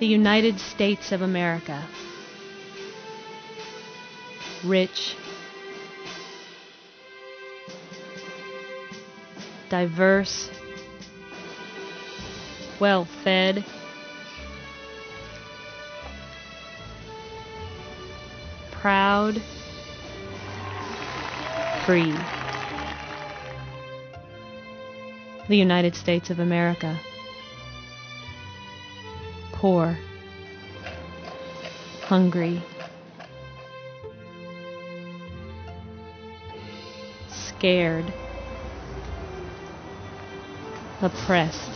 The United States of America. Rich, diverse, well-fed, proud, free. The United States of America. Poor, hungry, scared, oppressed.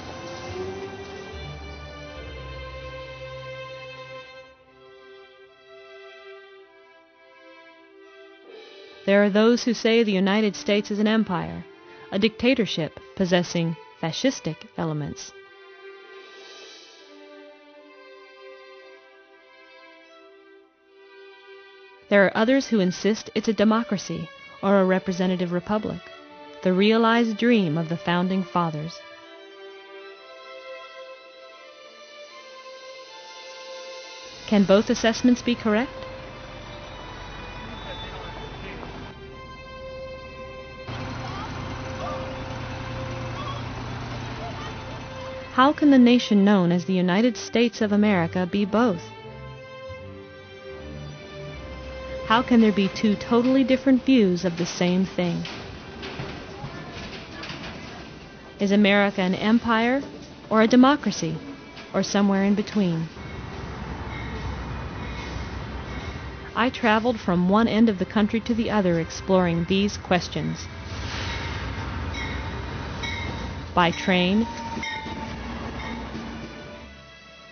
There are those who say the United States is an empire, a dictatorship possessing fascistic elements. There are others who insist it's a democracy or a representative republic, the realized dream of the Founding Fathers. Can both assessments be correct? How can the nation known as the United States of America be both? How can there be two totally different views of the same thing? Is America an empire or a democracy, or somewhere in between? I traveled from one end of the country to the other exploring these questions. By train,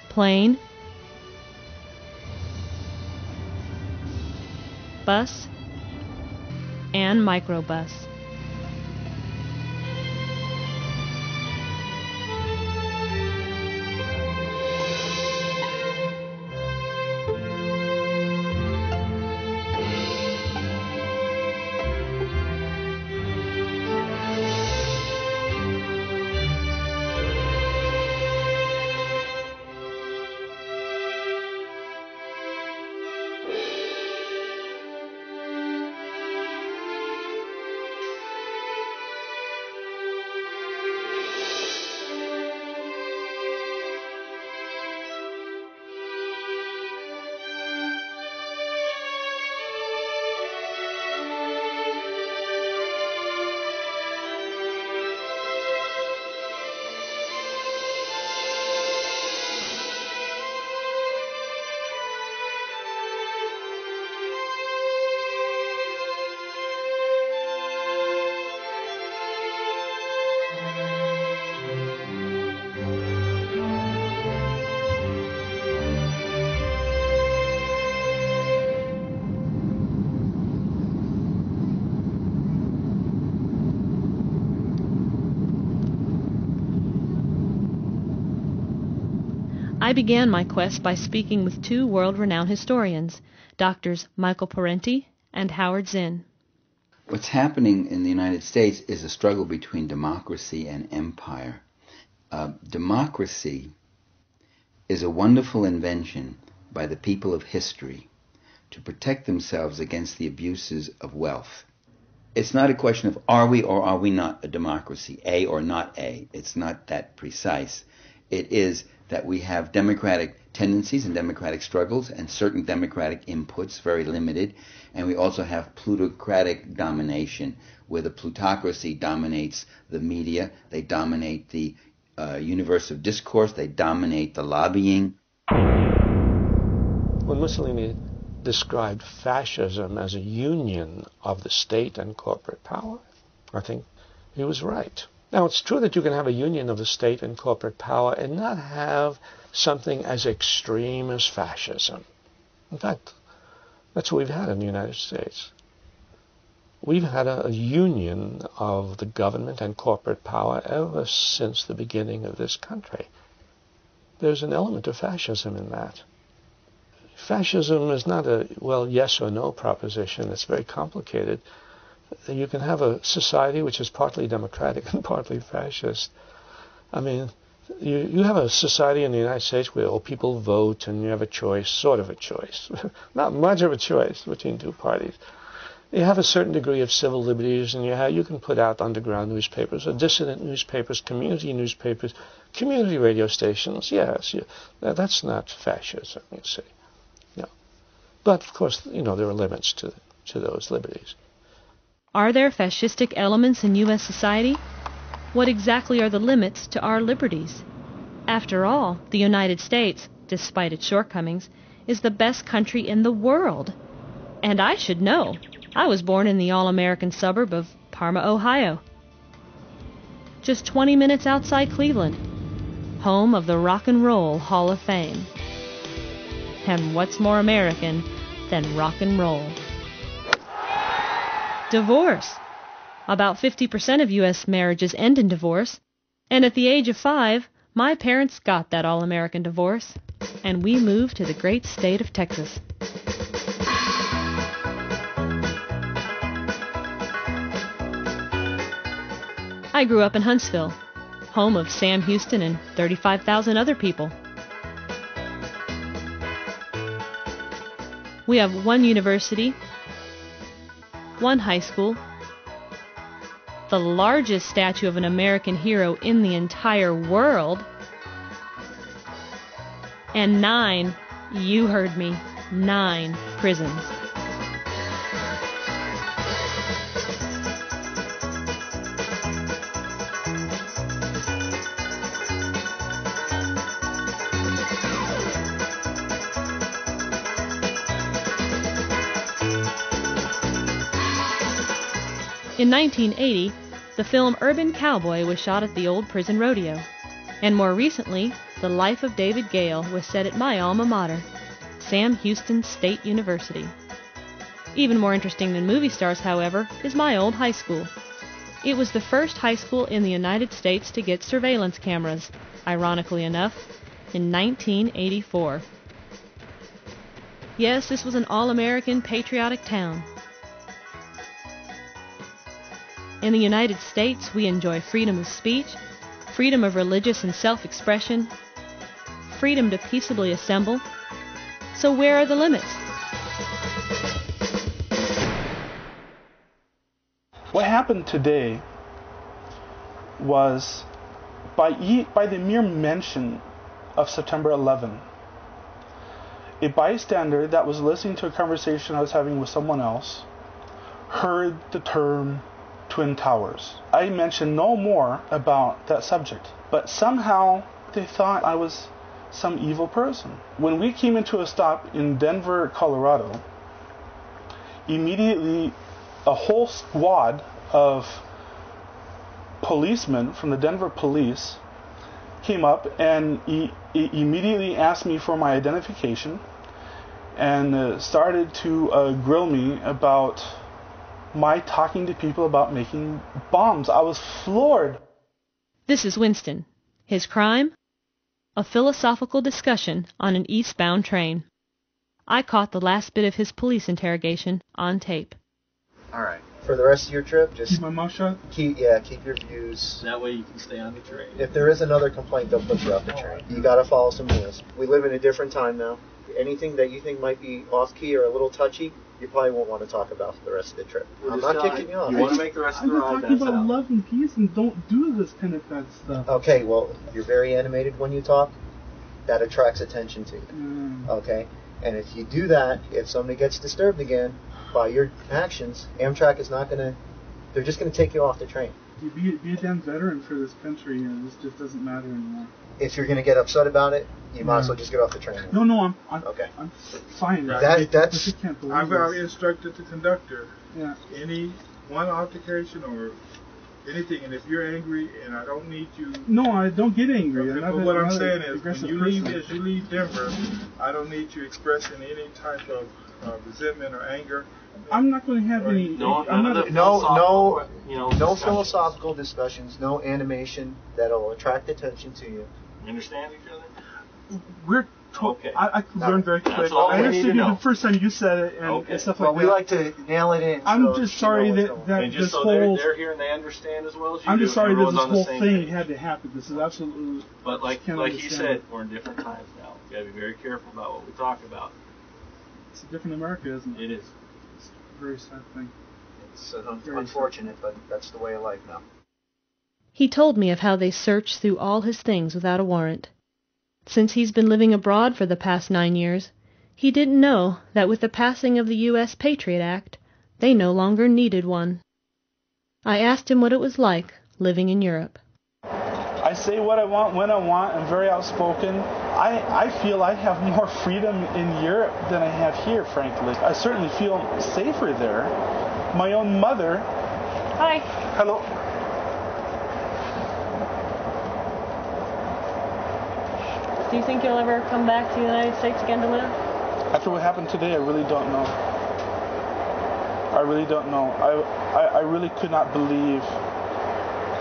plane, bus, and microbus. I began my quest by speaking with two world-renowned historians, Doctors Michael Parenti and Howard Zinn. What's happening in the United States is a struggle between democracy and empire. Democracy is a wonderful invention by the people of history to protect themselves against the abuses of wealth. It's not a question of are we or are we not a democracy, A or not A. It's not that precise. It is that we have democratic tendencies and democratic struggles and certain democratic inputs, very limited, and we also have plutocratic domination, where the plutocracy dominates the media, they dominate the universe of discourse, they dominate the lobbying. When Mussolini described fascism as a union of the state and corporate power, I think he was right. Now, it's true that you can have a union of the state and corporate power and not have something as extreme as fascism. In fact, that's what we've had in the United States. We've had a union of the government and corporate power ever since the beginning of this country. There's an element of fascism in that. Fascism is not a, well, yes or no proposition. It's very complicated. You can have a society which is partly democratic and partly fascist. I mean, You have a society in the United States where all people vote and you have a choice, sort of a choice, not much of a choice between two parties. You have a certain degree of civil liberties, and you can put out underground newspapers, or dissident newspapers, community radio stations. Yes, that's not fascism, you see. No. But, of course, there are limits to those liberties. Are there fascistic elements in U.S. society? What exactly are the limits to our liberties? After all, the United States, despite its shortcomings, is the best country in the world. And I should know. I was born in the all-American suburb of Parma, Ohio. Just 20 minutes outside Cleveland, home of the Rock and Roll Hall of Fame. And what's more American than rock and roll? Divorce. About 50% of U.S. marriages end in divorce, and at the age of 5, my parents got that all-American divorce, and we moved to the great state of Texas. I grew up in Huntsville, home of Sam Houston and 35,000 other people. We have one university, one high school, the largest statue of an American hero in the entire world, and 9, you heard me, 9 prisons. In 1980, the film Urban Cowboy was shot at the old prison rodeo, and more recently, The Life of David Gale was set at my alma mater, Sam Houston State University. Even more interesting than movie stars, however, is my old high school. It was the first high school in the United States to get surveillance cameras, ironically enough, in 1984. Yes, this was an all-American patriotic town. In the United States, we enjoy freedom of speech, freedom of religious and self-expression, freedom to peaceably assemble. So where are the limits? What happened today was, by the mere mention of September 11, a bystander that was listening to a conversation I was having with someone else heard the term Twin Towers. I mentioned no more about that subject, but somehow they thought I was some evil person. When we came into a stop in Denver, Colorado, immediately a whole squad of policemen from the Denver police came up and immediately asked me for my identification and started to grill me about my talking to people about making bombs. I was floored. This is Winston. His crime? A philosophical discussion on an eastbound train. I caught the last bit of his police interrogation on tape. All right. For the rest of your trip, just Keep my mouth shut? keep your views. That way you can stay on the train. If there is another complaint, they'll put you off the train. You gotta follow some rules. We live in a different time now. Anything that you think might be off-key or a little touchy, you probably won't want to talk about for the rest of the trip. I'm not kicking you off. You want to make the rest of the ride, I'm talking about love and peace and don't do this kind of bad stuff. Okay, well, you're very animated when you talk. That attracts attention to you. Okay? And if you do that, if somebody gets disturbed again by your actions, Amtrak is not going to... They're just going to take you off the train. Be a damn veteran for this country, and this just doesn't matter anymore. If you're going to get upset about it, you might as well just get off the train. No, I'm Okay. I'm fine. That's... I've already instructed the conductor. Yeah. Any one altercation or anything, and if you're angry and I don't need you... No, I don't get angry. Okay, but what I'm saying is, when you leave Denver, I don't need you expressing any type of resentment or anger. I'm not going to have any... No philosophical discussions, no animation that'll attract attention to you. You understand each other? We're I learned very quick. all I we need understood to you know. the first time you said it and stuff like Well, that. we like to nail it in. I'm so just you sorry know what's that, going that And this just so whole... they're here and they understand as well as you I'm do. just sorry that everyone's this on the whole same thing page. had to happen. This is absolutely... But like can't he understand said, it. we're in different times now. We gotta be very careful about what we talk about. It's a different America, isn't it? It is. It's a very sad thing. It's unfortunate, but that's the way of life now. He told me of how they searched through all his things without a warrant. Since he's been living abroad for the past 9 years, he didn't know that with the passing of the U.S. Patriot Act, they no longer needed one. I asked him what it was like living in Europe. I say what I want when I want. I'm very outspoken. I feel I have more freedom in Europe than I have here, frankly. I certainly feel safer there. My own mother... Hi. Hello. Do you think you'll ever come back to the United States again to live? After what happened today, I really don't know. I really don't know. I really could not believe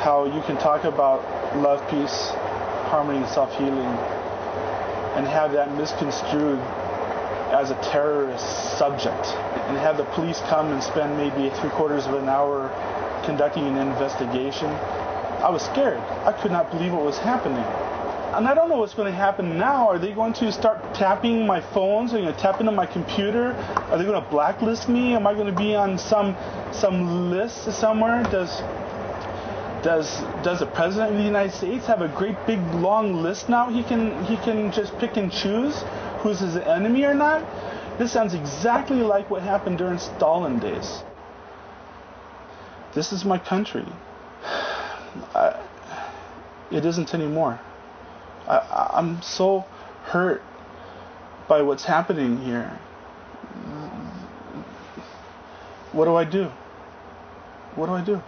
how you can talk about love, peace, harmony, and self-healing and have that misconstrued as a terrorist subject and have the police come and spend maybe 3/4 of an hour conducting an investigation. I was scared. I could not believe what was happening. And I don't know what's going to happen now. Are they going to start tapping my phones? Are they going to tap into my computer? Are they going to blacklist me? Am I going to be on some list somewhere? Does the President of the United States have a great big long list now? He can just pick and choose who's his enemy or not? This sounds exactly like what happened during Stalin days. This is my country. It isn't anymore. I'm so hurt by what's happening here. What do I do? What do I do?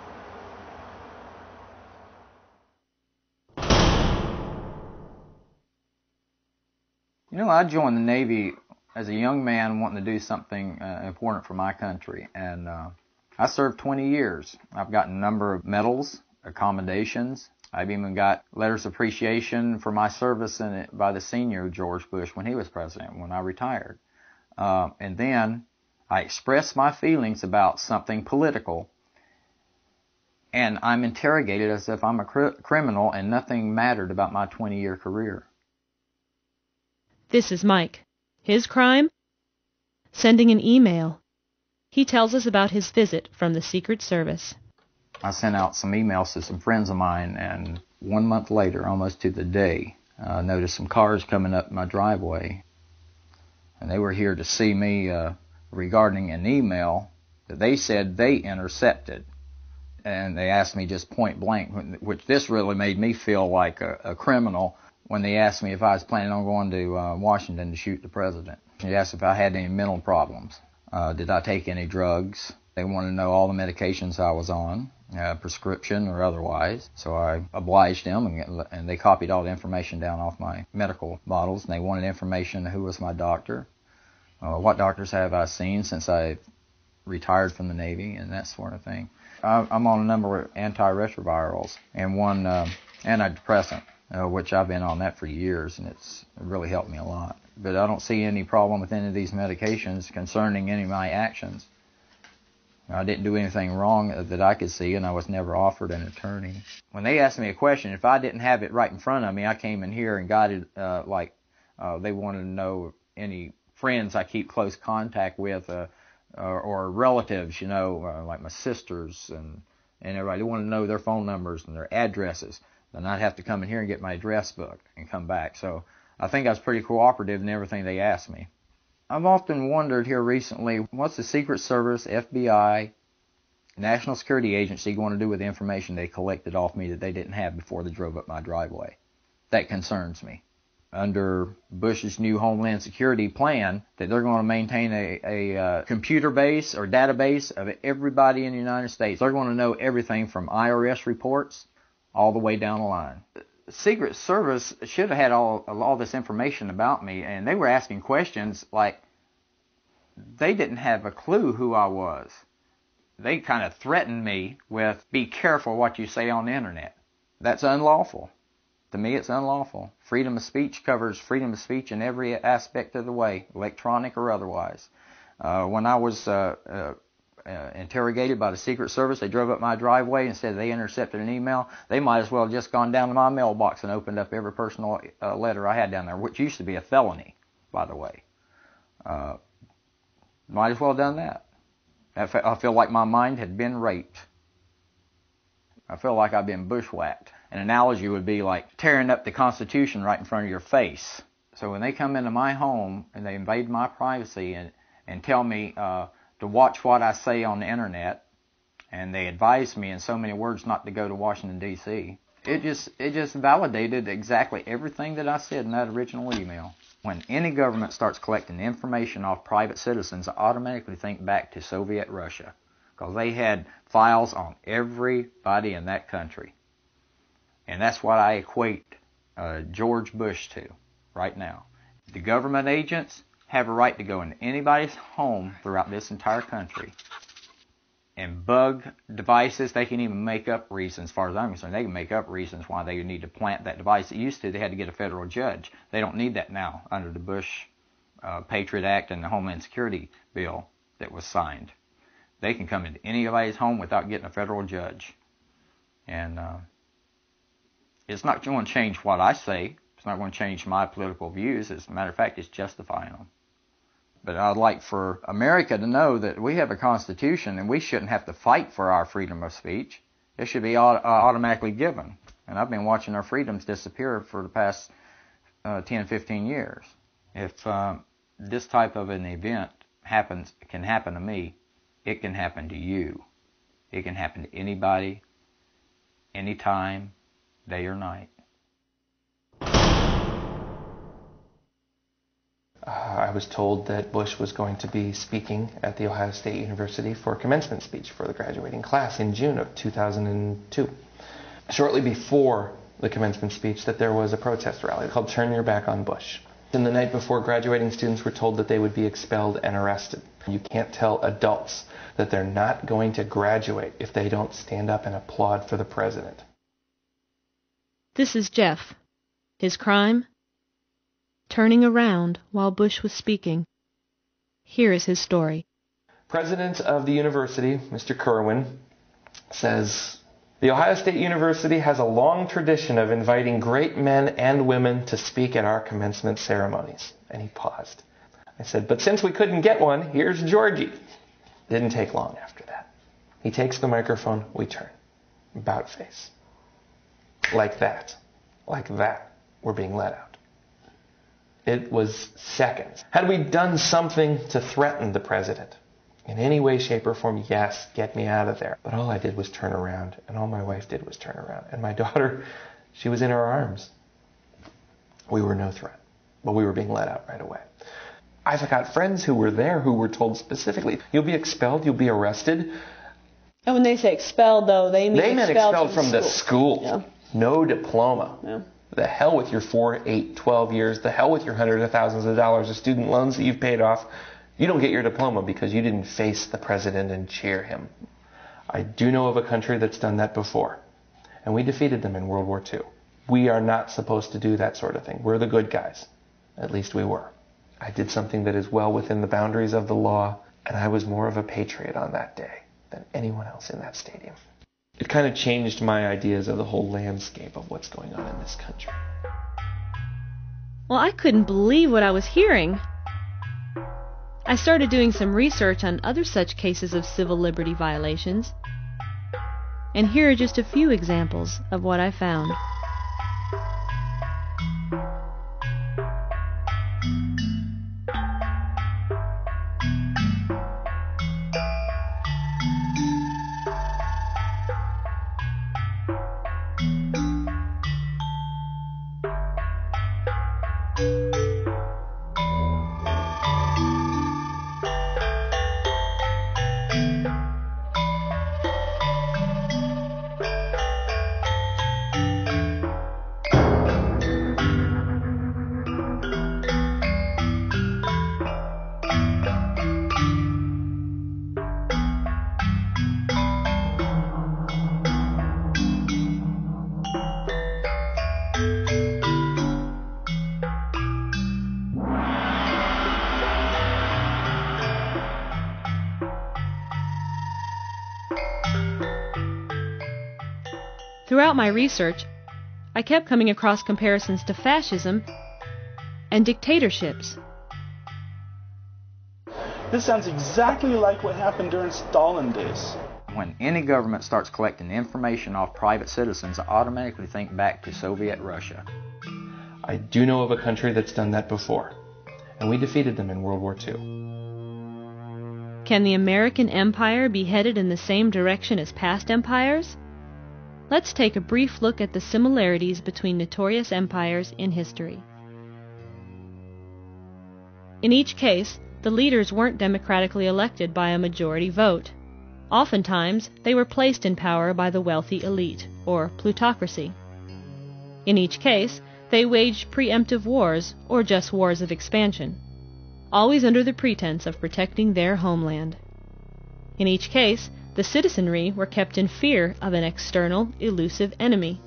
You know, I joined the Navy as a young man wanting to do something important for my country, and I served 20 years. I've gotten a number of medals, accommodations. I've even got letters of appreciation for my service in it by the senior George Bush when he was president, when I retired. And then I expressed my feelings about something political, and I'm interrogated as if I'm a criminal and nothing mattered about my 20-year career. This is Mike. His crime? Sending an email. He tells us about his visit from the Secret Service. I sent out some emails to some friends of mine, and 1 month later, almost to the day, I noticed some cars coming up my driveway. And they were here to see me regarding an email that they said they intercepted. And they asked me just point blank, which this really made me feel like a criminal, when they asked me if I was planning on going to Washington to shoot the president. They asked if I had any mental problems. Did I take any drugs? They wanted to know all the medications I was on, prescription or otherwise. So I obliged them, and they copied all the information down off my medical bottles, and they wanted information who was my doctor, what doctors have I seen since I retired from the Navy, and that sort of thing. I'm on a number of antiretrovirals and one antidepressant, which I've been on that for years, and it's really helped me a lot. But I don't see any problem with any of these medications concerning any of my actions. I didn't do anything wrong that I could see, and I was never offered an attorney. When they asked me a question, if I didn't have it right in front of me, I came in here and got it they wanted to know any friends I keep close contact with or relatives, like my sisters and everybody. They wanted to know their phone numbers and their addresses. Then I'd have to come in here and get my address book and come back. So I think I was pretty cooperative in everything they asked me. I've often wondered here recently, what's the Secret Service, FBI, National Security Agency going to do with the information they collected off me that they didn't have before they drove up my driveway? That concerns me. Under Bush's new Homeland Security plan, that they're going to maintain a computer base or database of everybody in the United States. They're going to know everything from IRS reports all the way down the line. Secret Service should have had all this information about me, and they were asking questions like they didn't have a clue who I was. They kind of threatened me with, be careful what you say on the internet. That's unlawful. To me, it's unlawful. Freedom of speech covers freedom of speech in every aspect of the way, electronic or otherwise. When I was interrogated by the Secret Service, they drove up my driveway and said they intercepted an email. They might as well have just gone down to my mailbox and opened up every personal letter I had down there, which used to be a felony, by the way. Might as well have done that. I feel like my mind had been raped. I feel like I've been bushwhacked. An analogy would be like tearing up the Constitution right in front of your face. So when they come into my home and they invade my privacy and tell me to watch what I say on the internet, and they advise me in so many words not to go to Washington, D.C., it just validated exactly everything that I said in that original email. When any government starts collecting information off private citizens, I automatically think back to Soviet Russia, because they had files on everybody in that country. And that's what I equate George Bush to right now. The government agents have a right to go into anybody's home throughout this entire country and bug devices. They can even make up reasons, as far as I'm concerned. They can make up reasons why they need to plant that device. It used to, they had to get a federal judge. They don't need that now under the Bush Patriot Act and the Homeland Security bill that was signed. They can come into anybody's home without getting a federal judge. And it's not going to change what I say. It's not going to change my political views. As a matter of fact, it's justifying them. But I'd like for America to know that we have a Constitution and we shouldn't have to fight for our freedom of speech. It should be automatically given. And I've been watching our freedoms disappear for the past 10, 15 years. If this type of an event can happen to me, it can happen to you. It can happen to anybody, anytime, day or night. I was told that Bush was going to be speaking at The Ohio State University for a commencement speech for the graduating class in June of 2002. Shortly before the commencement speech, that there was a protest rally called Turn Your Back on Bush. And the night before, graduating students were told that they would be expelled and arrested. You can't tell adults that they're not going to graduate if they don't stand up and applaud for the president. This is Jeff. His crime? Turning around while Bush was speaking. Here is his story. President of the university, Mr. Kerwin, says, "The Ohio State University has a long tradition of inviting great men and women to speak at our commencement ceremonies." And he paused. I said, "But since we couldn't get one, here's Georgie." Didn't take long after that. He takes the microphone, we turn. About face. Like that. Like that. We're being let out. It was seconds. Had we done something to threaten the president? In any way, shape, or form, yes, get me out of there. But all I did was turn around, and all my wife did was turn around. And my daughter, she was in our arms. We were no threat, but we were being let out right away. I've got friends who were there who were told specifically, you'll be expelled, you'll be arrested. And when they say expelled, though, they mean expelled from the school. Yeah. No diploma. Yeah. The hell with your 4, 8, 12 years. The hell with your hundreds of thousands of dollars of student loans that you've paid off. You don't get your diploma because you didn't face the president and cheer him. I do know of a country that's done that before. And we defeated them in World War II. We are not supposed to do that sort of thing. We're the good guys. At least we were. I did something that is well within the boundaries of the law, and I was more of a patriot on that day than anyone else in that stadium. It kind of changed my ideas of the whole landscape of what's going on in this country. Well, I couldn't believe what I was hearing. I started doing some research on other such cases of civil liberty violations. And here are just a few examples of what I found. Throughout my research, I kept coming across comparisons to fascism and dictatorships. This sounds exactly like what happened during Stalin days. When any government starts collecting information off private citizens, I automatically think back to Soviet Russia. I do know of a country that's done that before, and we defeated them in World War II. Can the American empire be headed in the same direction as past empires? Let's take a brief look at the similarities between notorious empires in history. In each case, the leaders weren't democratically elected by a majority vote. Oftentimes, they were placed in power by the wealthy elite, or plutocracy. In each case, they waged preemptive wars, or just wars of expansion, always under the pretense of protecting their homeland. In each case, the citizenry were kept in fear of an external, elusive enemy.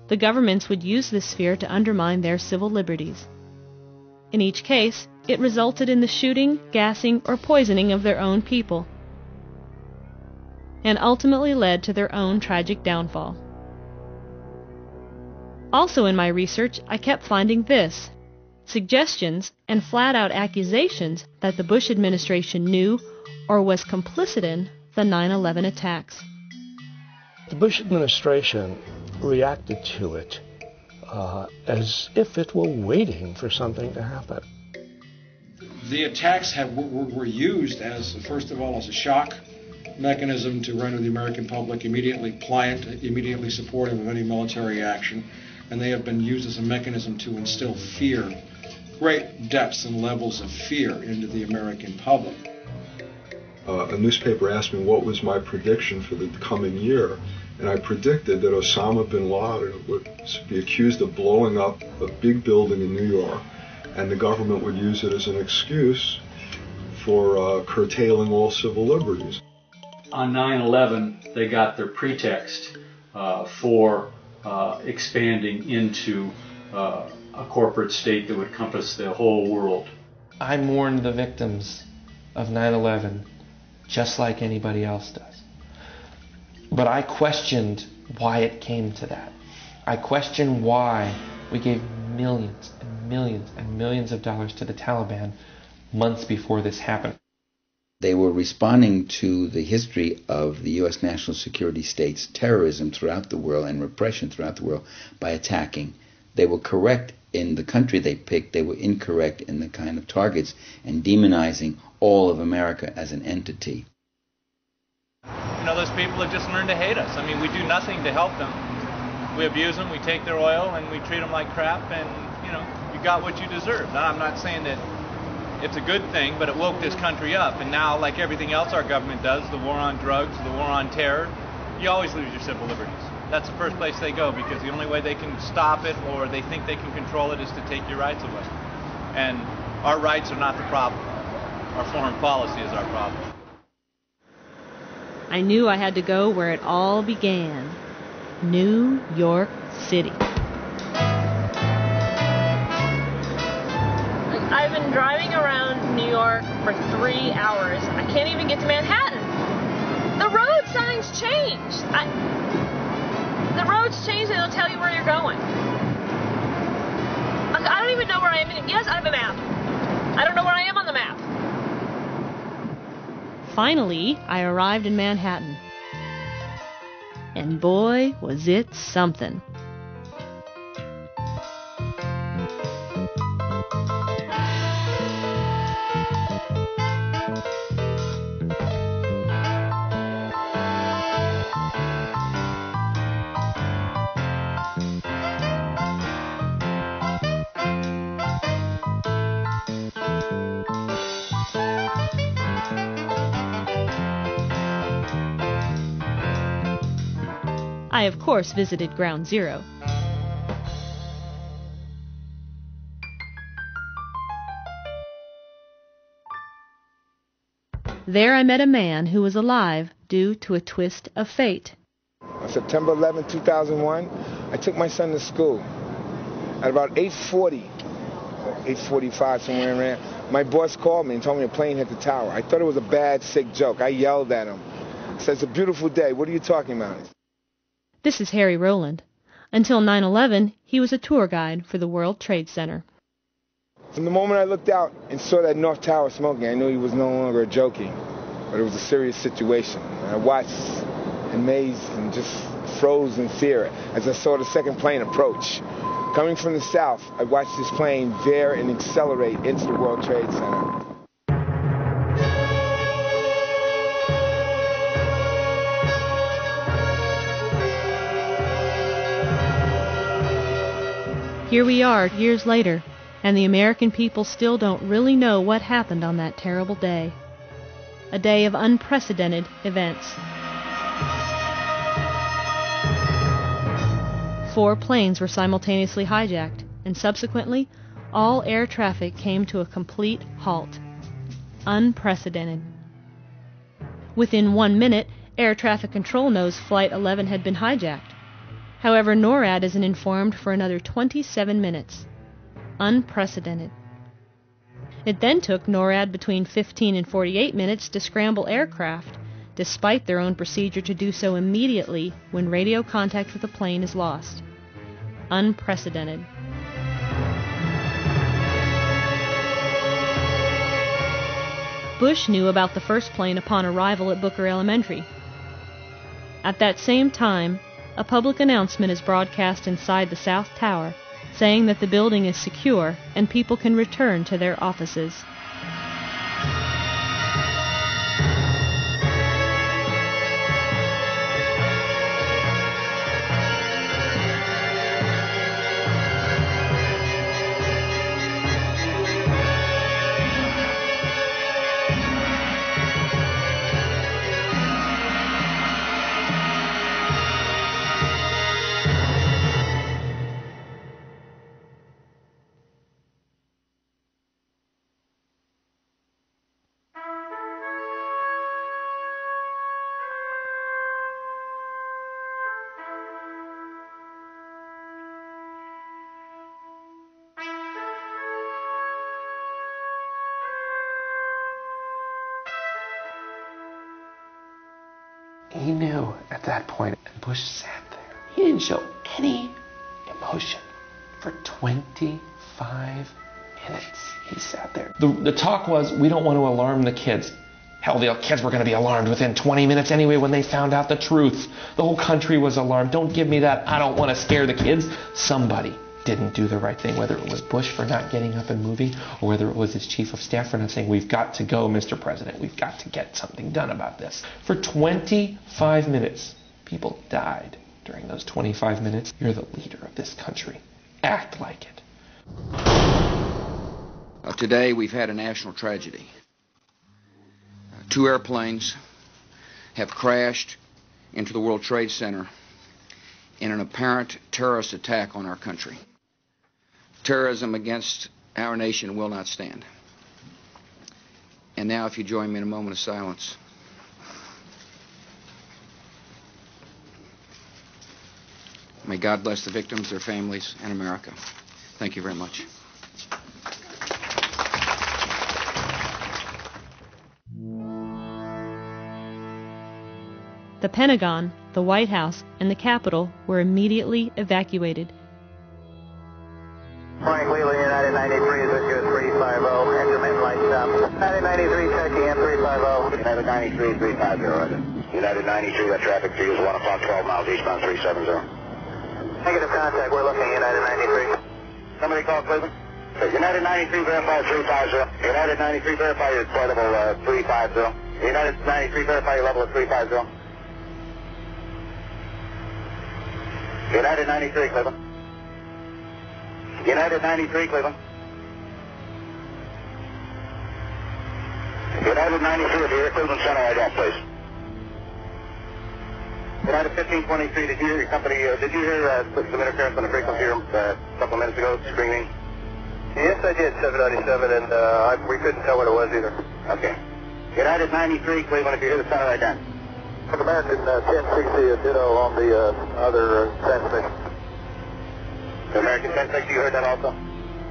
The governments would use this fear to undermine their civil liberties. In each case, it resulted in the shooting, gassing, or poisoning of their own people, and ultimately led to their own tragic downfall. Also in my research, I kept finding this: suggestions and flat-out accusations that the Bush administration knew or was complicit in the 9/11 attacks. The Bush administration reacted to it as if it were waiting for something to happen. The attacks were used as, first of all, as a shock mechanism to render the American public immediately pliant, immediately supportive of any military action, and they have been used as a mechanism to instill fear, great depths and levels of fear into the American public. A newspaper asked me what was my prediction for the coming year, and I predicted that Osama bin Laden would be accused of blowing up a big building in New York, and the government would use it as an excuse for curtailing all civil liberties. On 9/11, they got their pretext for expanding into a corporate state that would encompass the whole world. I mourn the victims of 9/11 just like anybody else does. But I questioned why it came to that. I questioned why we gave millions and millions and millions of dollars to the Taliban months before this happened. They were responding to the history of the U.S. national security state's terrorism throughout the world and repression throughout the world by attacking. They were correct in the country they picked. They were incorrect in the kind of targets and demonizing all of America as an entity. You know, those people have just learned to hate us. I mean, we do nothing to help them. We abuse them, we take their oil, and we treat them like crap, and, you know, you got what you deserve. Now, I'm not saying that it's a good thing, but it woke this country up, and now, like everything else our government does, the war on drugs, the war on terror, you always lose your civil liberties. That's the first place they go, because the only way they can stop it, or they think they can control it, is to take your rights away. And our rights are not the problem. Our foreign policy is our problem. I knew I had to go where it all began: New York City. I've been driving around New York for 3 hours. I can't even get to Manhattan. The road signs changed. The roads change, and they'll tell you where you're going. I don't even know where I am. Yes, I have a map. I don't know where I am on the map. Finally, I arrived in Manhattan. And boy, was it something. I, of course, visited Ground Zero. There I met a man who was alive due to a twist of fate. On September 11, 2001, I took my son to school. At about 8:40, 8:45, somewhere around, my boss called me and told me a plane hit the tower. I thought it was a bad, sick joke. I yelled at him. I said, "It's a beautiful day. What are you talking about?" This is Harry Rowland. Until 9/11, he was a tour guide for the World Trade Center. From the moment I looked out and saw that North Tower smoking, I knew he was no longer joking, but it was a serious situation. And I watched, amazed and just froze in fear as I saw the second plane approach. Coming from the south, I watched this plane veer and accelerate into the World Trade Center. Here we are, years later, and the American people still don't really know what happened on that terrible day. A day of unprecedented events. 4 planes were simultaneously hijacked, and subsequently, all air traffic came to a complete halt. Unprecedented. Within 1 minute, air traffic control knows Flight 11 had been hijacked. However, NORAD isn't informed for another 27 minutes. Unprecedented. It then took NORAD between 15 and 48 minutes to scramble aircraft, despite their own procedure to do so immediately when radio contact with the plane is lost. Unprecedented. Bush knew about the first plane upon arrival at Booker Elementary. At that same time, a public announcement is broadcast inside the South Tower, saying that the building is secure and people can return to their offices. He knew at that point, and Bush sat there. He didn't show any emotion for 25 minutes. He sat there. The talk was, we don't want to alarm the kids. Hell, the kids were going to be alarmed within 20 minutes anyway when they found out the truth. The whole country was alarmed. Don't give me that. I don't want to scare the kids. Somebody didn't do the right thing, whether it was Bush for not getting up and moving, or whether it was his chief of staff for not saying, we've got to go, Mr. President. We've got to get something done about this. For 25 minutes, people died during those 25 minutes. You're the leader of this country. Act like it. Today, we've had a national tragedy. 2 airplanes have crashed into the World Trade Center in an apparent terrorist attack on our country. Terrorism against our nation will not stand. And now, if you join me in a moment of silence. May God bless the victims, their families, and America. Thank you very much. The Pentagon, the White House, and the Capitol were immediately evacuated. Frank Wheeler, United 93 is with you at 350. Intermittent light stop. United 93 checking in 350. United 93 350. United 93, that traffic for you is 1 o'clock, 12 miles eastbound 370. Negative contact, we're looking United 93. Somebody call Cleveland? United 93 verify 350. United 93 verify your flight level 350. United 93 verify your level at 350. United 93, Cleveland. United 93, Cleveland. United 93, if you're at Cleveland Center, I don't, please. United 1523, did you hear your company, did you hear some interference on the frequency here a couple minutes ago, screaming? Yes, I did, 797, and we couldn't tell what it was either. Okay. United 93, Cleveland, if you hear the center, I don't. American 1060, a ditto on the other transmission. The American 1060, you heard that also?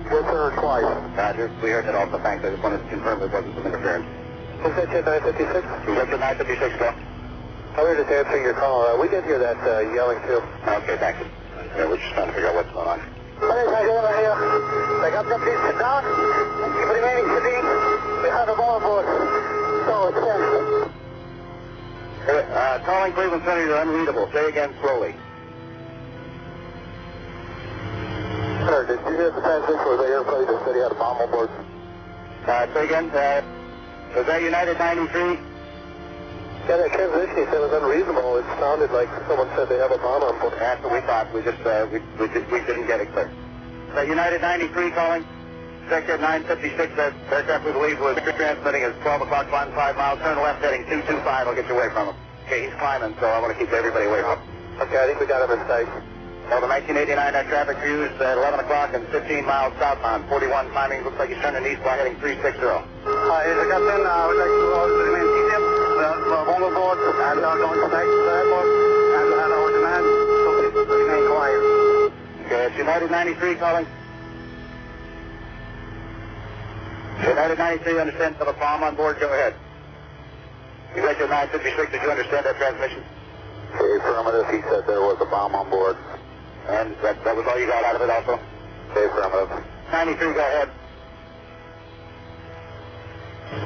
Yes, sir, twice. Roger, we heard that also, thanks. I just wanted to confirm there wasn't some interference. Was that 956? Was that 956, go? We were just answering your call. We did hear that yelling too. Okay, thank you. Yeah, we're just trying to figure out what's going on. Okay, thank you. They got the piece of down. Keep remaining sitting. We have a ball board. So it's calling Cleveland Center, you're unreadable. Say again slowly. Sir, did you hear the transmission where the airplane that said he had a bomb on board? Say again. Was that United 93? Yeah, that transmission he said was unreasonable. It sounded like someone said they have a bomb on board. That's what we thought. We just we didn't get it clear. Is that United 93 calling? Sector 956, that aircraft we believe was transmitting at 12 o'clock, climb 5 miles, turn left heading 225. I'll get you away from him. Okay, he's climbing, so I want to keep everybody away from him. Okay, I think we got him in sight. Well, the 1989 traffic views at 11 o'clock and 15 miles southbound. 41 climbing, looks like he's turning east by heading 360. Hi, here's the captain. We'd like to order the main medium. We're overboard and going to next airport. And we have our demand, so please remain quiet. Okay, it's United 93 calling. United 93, understand there's a bomb on board, go ahead. United 956, did you understand that transmission? Okay, affirmative, he said there was a bomb on board. And that was all you got out of it also? Okay, affirmative. 93, go ahead.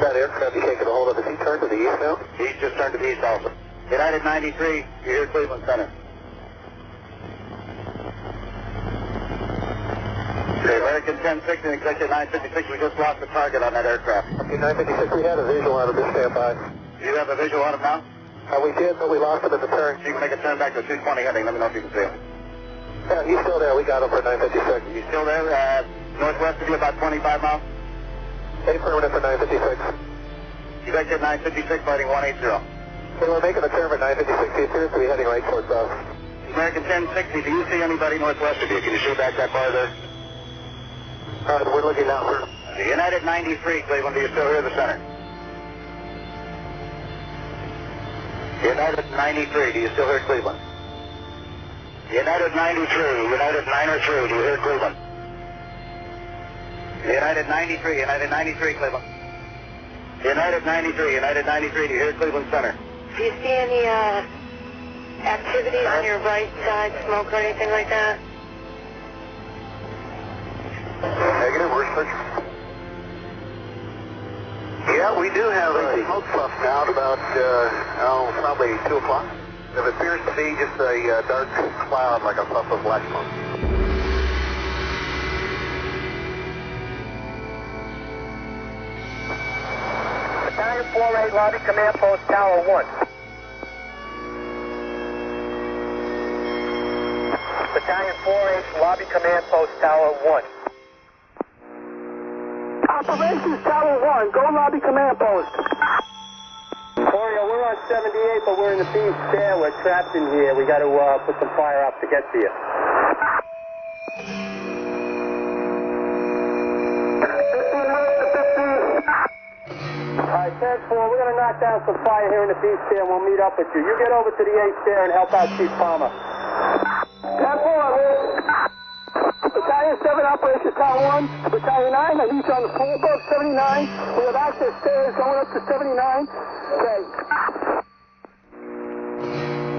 That aircraft you can't get a hold of, has he turned to the east now? He's just turned to the east also. United 93, you're here at Cleveland Center. Okay, American 1060 and Executive 956, we just lost the target on that aircraft. Okay, 956, we had a visual on him, just stand by. Do you have a visual on him now? We did, but we lost him at the turn. You can make a turn back to 220 heading, let me know if you can see him. Yeah, he's still there, we got him for 956. He's still there, northwest of you, about 25 miles? Affirmative for 956. Executive 956, fighting 180. Okay, we're making a turn for 956, he appears to be heading right towards us. American 1060, do you see anybody northwest of you? Can you shoot back that far there? We're looking now, sir. United 93, Cleveland, do you still hear the center? United 93, do you still hear Cleveland? United 93, United 903, do you hear Cleveland? United 93, United 93, Cleveland. United 93, United 93, do you hear Cleveland Center? Do you see any activity on your right side, smoke or anything like that? Negative, we're searching. Yeah, we do have a smoke puff now at about, probably 2 o'clock. It appears to be just a dark cloud like a puff of black smoke. Battalion 48, lobby command post, Tower 1. Battalion 48, lobby command post, Tower 1. Operations Tower 1, go lobby command post. Oreo, we're on 78, but we're in the beach there. We're trapped in here. We got to put some fire up to get to you. Alright, 10-4, we're going to knock down some fire here in the beach there, and we'll meet up with you. You get over to the 8th there and help out Chief Palmer. 10-4, Battalion 7, Operation Tower 1, Battalion 9, I need you on the floor above 79. We have access stairs going up to 79. Okay.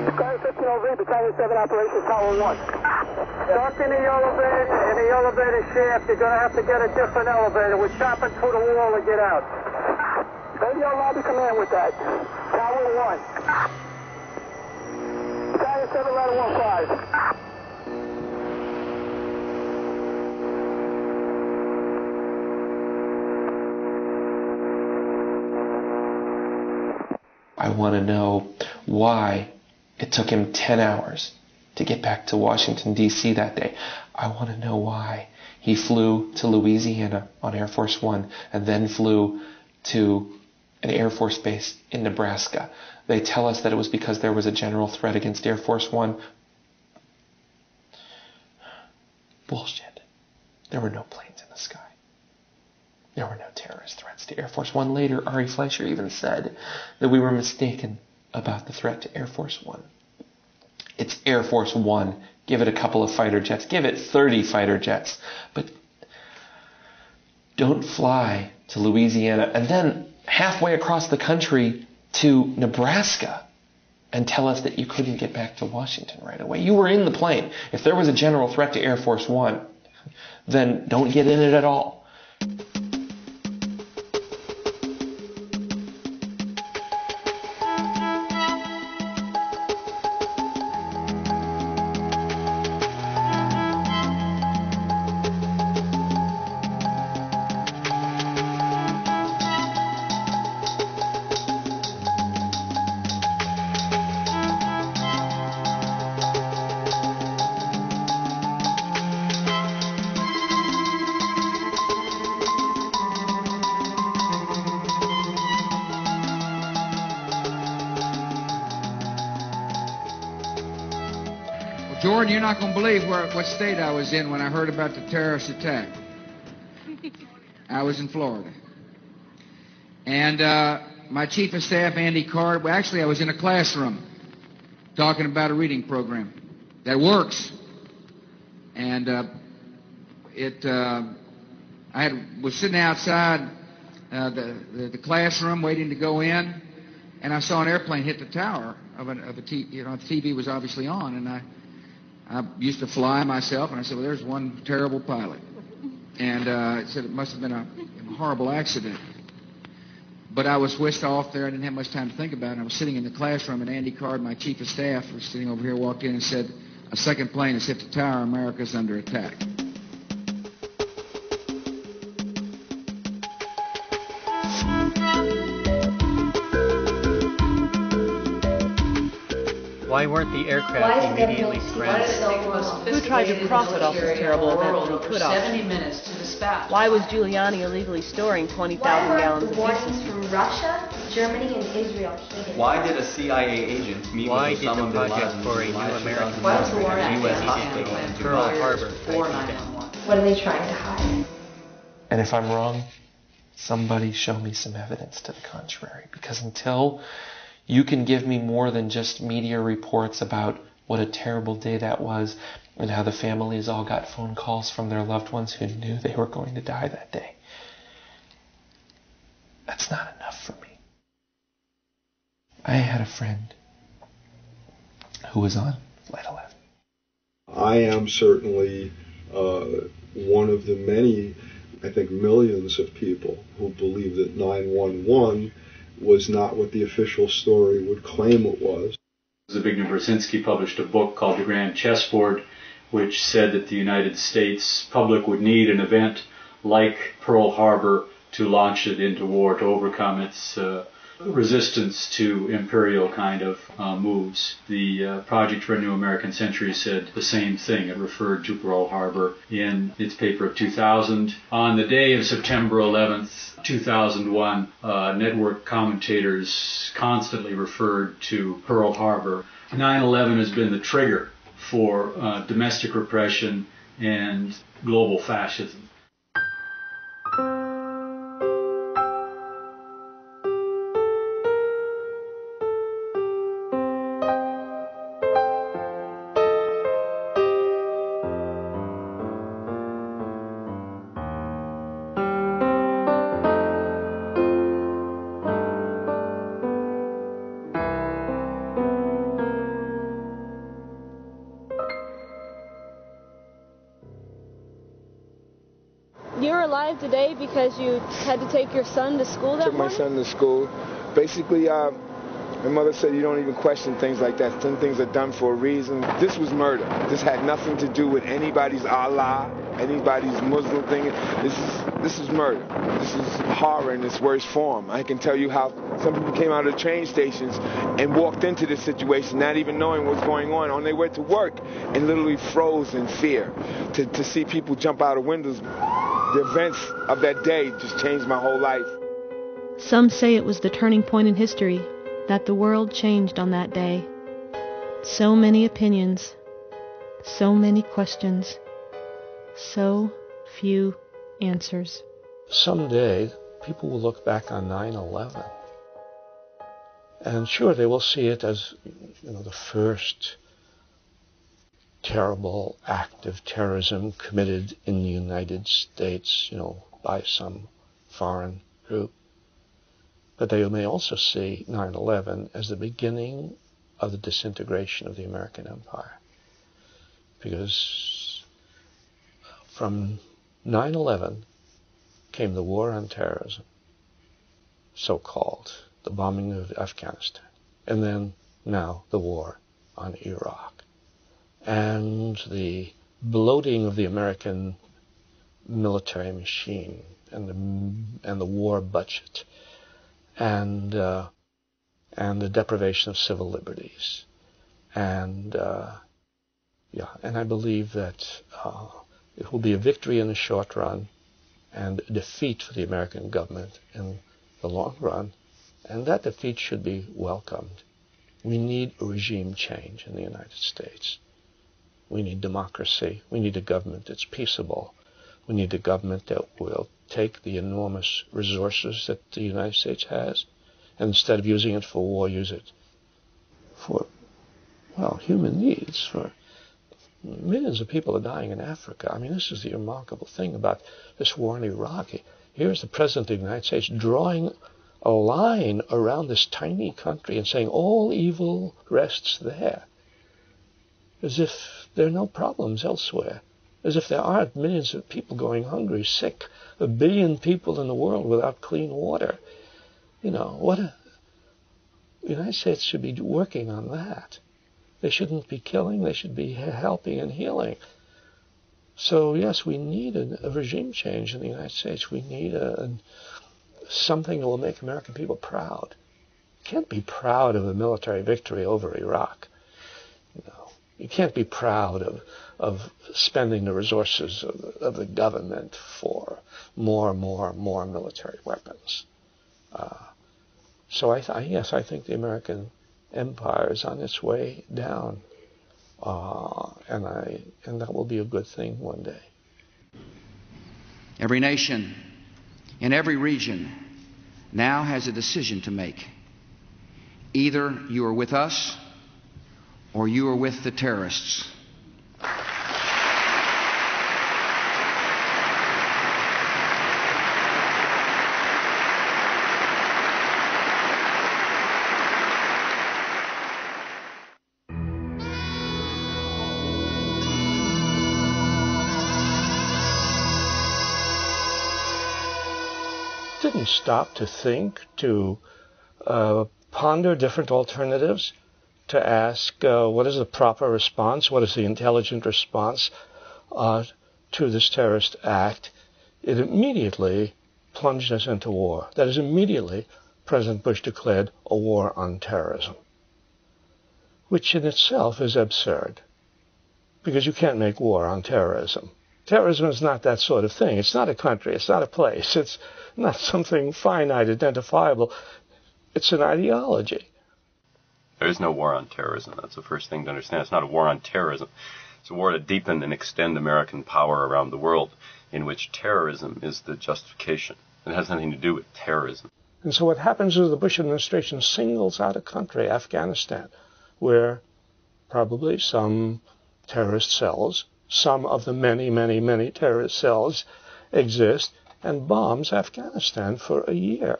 Battalion 15 over, Battalion 7, Operation Tower 1. Stuck in the elevator shaft. You're going to have to get a different elevator. We're chopping through the wall to get out. Radio lobby command with that. Tower 1. Battalion 7, ladder 15. I want to know why it took him 10 hours to get back to Washington, D.C. that day. I want to know why he flew to Louisiana on Air Force One and then flew to an Air Force base in Nebraska. They tell us that it was because there was a general threat against Air Force One. Bullshit. There were no planes in the sky. There were no terrorist threats to Air Force One. Later, Ari Fleischer even said that we were mistaken about the threat to Air Force One. It's Air Force One. Give it a couple of fighter jets. Give it 30 fighter jets. But don't fly to Louisiana and then halfway across the country to Nebraska and tell us that you couldn't get back to Washington right away. You were in the plane. If there was a general threat to Air Force One, then don't get in it at all. Jordan, you're not going to believe what state I was in when I heard about the terrorist attack. I was in Florida. And my chief of staff, Andy Card, well, actually I was in a classroom talking about a reading program that works. And I was sitting outside the classroom waiting to go in, and I saw an airplane hit the tower of a TV. You know, the TV was obviously on, and I used to fly myself, and I said, well, there's one terrible pilot. And it said it must have been a horrible accident. But I was whisked off there. I didn't have much time to think about it. I was sitting in the classroom, and Andy Card, my chief of staff, was sitting over here, walked in and said, a second plane has hit the tower. America's under attack. Why weren't the aircraft immediately scrambled? Who tried to profit off this terrible event that he put off? 70 minutes to dispatch. Why was Giuliani illegally storing 20,000 gallons of warnings from Russia, Germany, and Israel heeded? Why did a CIA agent meet with Osama bin Laden for a new American U.S. hospital in Pearl Harbor? What are they trying to hide? And if I'm wrong, somebody show me some evidence to the contrary. Because until you can give me more than just media reports about what a terrible day that was and how the families all got phone calls from their loved ones who knew they were going to die that day, that's not enough for me. I had a friend who was on Flight 11. I am certainly one of the many, I think millions of people who believe that 9/11 was not what the official story would claim it was. Zbigniew Brzezinski published a book called The Grand Chessboard, which said that the United States public would need an event like Pearl Harbor to launch it into war, to overcome its resistance to imperial kind of moves. The Project for a New American Century said the same thing. It referred to Pearl Harbor in its paper of 2000. On the day of September 11th, 2001, network commentators constantly referred to Pearl Harbor. 9/11 has been the trigger for domestic repression and global fascism. You're alive today because you had to take your son to school that morning? Took my son to school. Basically, my mother said you don't even question things like that. Some things are done for a reason. This was murder. This had nothing to do with anybody's Allah, anybody's Muslim thing. This is murder. This is horror in its worst form. I can tell you how some people came out of the train stations and walked into this situation not even knowing what's going on their way to work and literally froze in fear. To see people jump out of windows, the events of that day just changed my whole life. Some say it was the turning point in history, that the world changed on that day. So many opinions, so many questions, so few answers. Someday, people will look back on 9/11, and sure, they will see it as, the first terrible act of terrorism committed in the United States, by some foreign group. But they may also see 9/11 as the beginning of the disintegration of the American empire. Because from 9/11 came the war on terrorism, so-called, the bombing of Afghanistan, and then now the war on Iraq, and the bloating of the American military machine and the war budget, and the deprivation of civil liberties, and I believe that it will be a victory in the short run and a defeat for the American government in the long run, and that defeat should be welcomed. We need a regime change in the United States. We need democracy. We need a government that's peaceable. We need a government that will take the enormous resources that the United States has, and instead of using it for war, use it for, human needs. For millions of people are dying in Africa. I mean, this is the remarkable thing about this war in Iraq. Here's the President of the United States drawing a line around this tiny country and saying all evil rests there, as if there are no problems elsewhere, as if there aren't millions of people going hungry, sick, 1 billion people in the world without clean water. The United States should be working on that. They shouldn't be killing, they should be helping and healing. So yes, we need a regime change in the United States. We need something that will make American people proud. You can't be proud of a military victory over Iraq. You can't be proud of spending the resources of the government for more military weapons. So I think the American empire is on its way down, and that will be a good thing one day. Every nation in every region now has a decision to make. Either you are with us or you are with the terrorists. Didn't stop to think, to ponder different alternatives, to ask what is the proper response, what is the intelligent response to this terrorist act. It immediately plunged us into war. That is, immediately President Bush declared a war on terrorism, which in itself is absurd, because you can't make war on terrorism. Terrorism is not that sort of thing. It's not a country. It's not a place. It's not something finite, identifiable. It's an ideology. There is no war on terrorism. That's the first thing to understand. It's not a war on terrorism. It's a war to deepen and extend American power around the world, in which terrorism is the justification. It has nothing to do with terrorism. And so what happens is the Bush administration singles out a country, Afghanistan, where probably some terrorist cells, some of the many terrorist cells exist, and bombs Afghanistan for a year,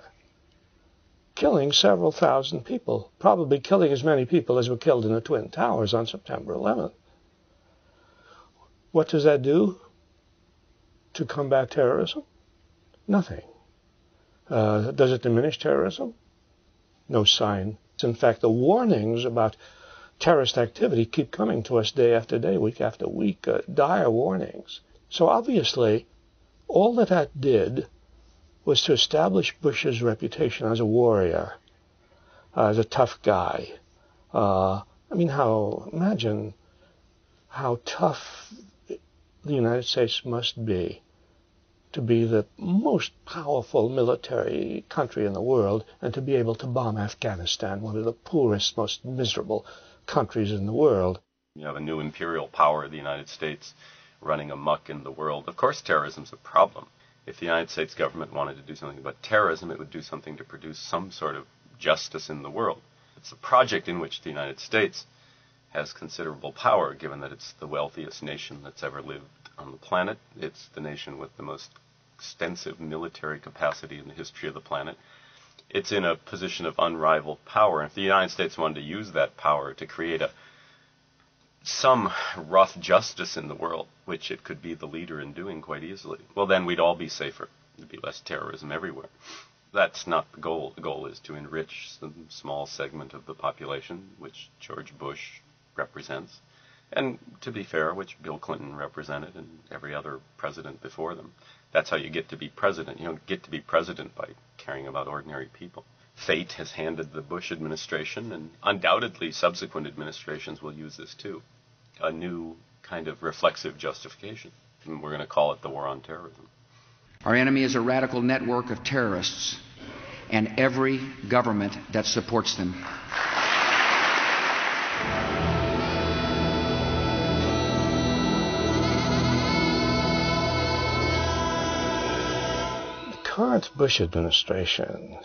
killing several thousand people, probably killing as many people as were killed in the Twin Towers on September 11th. What does that do to combat terrorism? Nothing. Does it diminish terrorism? No sign. In fact, the warnings about terrorist activity keep coming to us day after day, week after week, dire warnings. So obviously, all that did was to establish Bush's reputation as a warrior, as a tough guy. Imagine how tough the United States must be to be the most powerful military country in the world and to be able to bomb Afghanistan, one of the poorest, most miserable countries in the world. You have a new imperial power, the United States, running amok in the world. Of course terrorism's a problem. If the United States government wanted to do something about terrorism, it would do something to produce some sort of justice in the world. It's a project in which the United States has considerable power, given that it's the wealthiest nation that's ever lived on the planet. It's the nation with the most extensive military capacity in the history of the planet. It's in a position of unrivaled power. And if the United States wanted to use that power to create some rough justice in the world, which it could be the leader in doing quite easily, well, then we'd all be safer. There'd be less terrorism everywhere. That's not the goal. The goal is to enrich some small segment of the population, which George Bush represents, and, to be fair, which Bill Clinton represented and every other president before them. That's how you get to be president. You don't get to be president by caring about ordinary people. Fate has handed the Bush administration, and undoubtedly subsequent administrations will use this too, a new kind of reflexive justification. And we're going to call it the war on terrorism. Our enemy is a radical network of terrorists and every government that supports them. The current Bush administration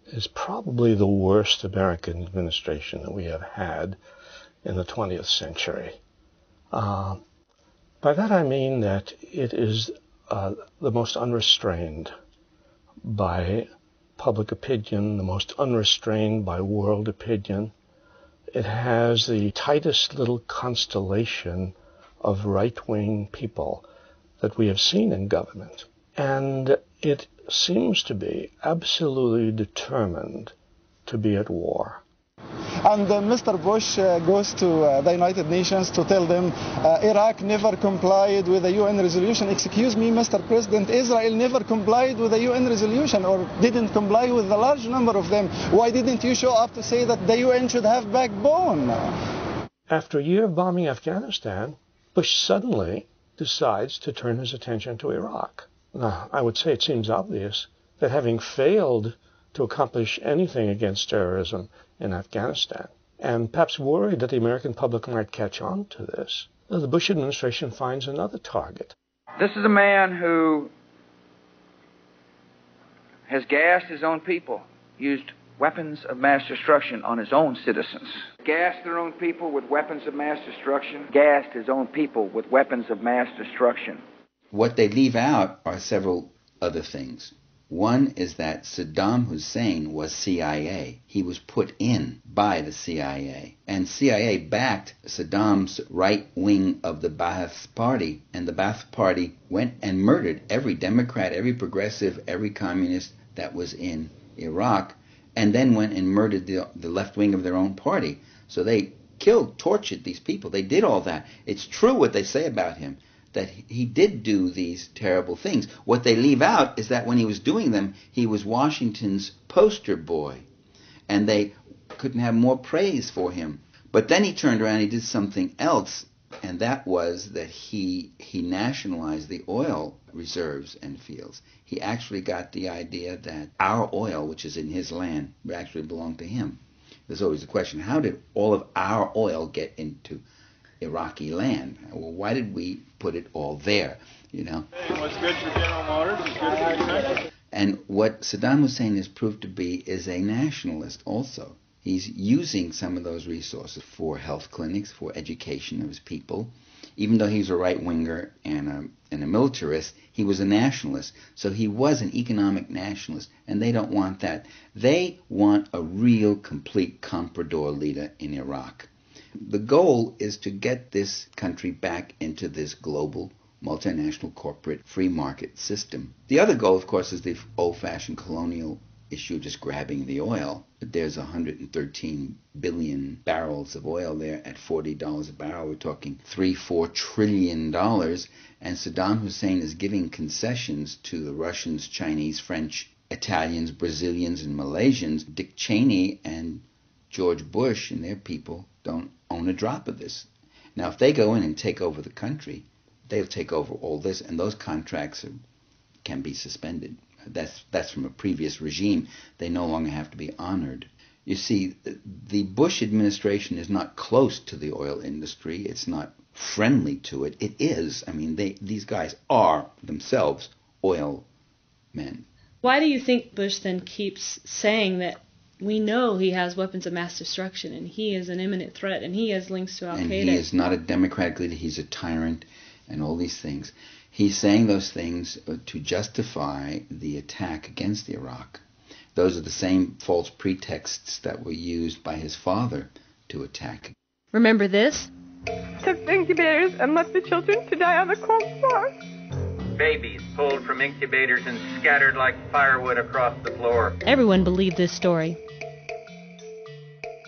is probably the worst American administration that we have had in the 20th century. By that I mean that it is the most unrestrained by public opinion, the most unrestrained by world opinion. It has the tightest little constellation of right-wing people that we have seen in government. And it seems to be absolutely determined to be at war. And Mr. Bush goes to the United Nations to tell them Iraq never complied with the UN resolution. Excuse me, Mr. President, Israel never complied with the UN resolution or didn't comply with a large number of them. Why didn't you show up to say that the UN should have backbone? After a year of bombing Afghanistan, Bush suddenly decides to turn his attention to Iraq. Now, I would say it seems obvious that having failed to accomplish anything against terrorism in Afghanistan, and perhaps worried that the American public might catch on to this, the Bush administration finds another target. This is a man who has gassed his own people, used weapons of mass destruction on his own citizens. Gassed their own people with weapons of mass destruction, gassed his own people with weapons of mass destruction. What they leave out are several other things. One is that Saddam Hussein was CIA. He was put in by the CIA. And CIA backed Saddam's right wing of the Ba'ath Party. And the Ba'ath Party went and murdered every Democrat, every progressive, every communist that was in Iraq, and then went and murdered the left wing of their own party. So they killed, tortured these people. They did all that. It's true what they say about him, that he did do these terrible things. What they leave out is that when he was doing them, he was Washington's poster boy. And they couldn't have more praise for him. But then he turned around and he did something else, and that was that he nationalized the oil reserves and fields. He actually got the idea that our oil, which is in his land, would actually belong to him. There's always the question, how did all of our oil get into Iraqi land? Well, why did we put it all there? You know. Hey, what's good for General Motors is good for the country. And what Saddam Hussein has proved to be is a nationalist also. He's using some of those resources for health clinics, for education of his people. Even though he's a right-winger and a militarist, he was a nationalist. So he was an economic nationalist, and they don't want that. They want a real, complete comprador leader in Iraq. The goal is to get this country back into this global, multinational, corporate, free market system. The other goal, of course, is the old-fashioned colonial issue, just grabbing the oil. There's 113 billion barrels of oil there at $40 a barrel. We're talking $3-4 trillion. And Saddam Hussein is giving concessions to the Russians, Chinese, French, Italians, Brazilians, and Malaysians. Dick Cheney and George Bush and their people don't own a drop of this. Now, if they go in and take over the country, they'll take over all this, and those contracts can be suspended. That's from a previous regime. They no longer have to be honored. You see, the Bush administration is not close to the oil industry. It's not friendly to it. It is. I mean, these guys are themselves oil men. Why do you think Bush then keeps saying that we know he has weapons of mass destruction and he is an imminent threat and he has links to Al-Qaeda? And he is not a democratic leader. He's a tyrant and all these things. He's saying those things to justify the attack against Iraq. Those are the same false pretexts that were used by his father to attack. Remember this? Took incubators and left the children to die on the cold floor. Babies pulled from incubators and scattered like firewood across the floor. Everyone believed this story.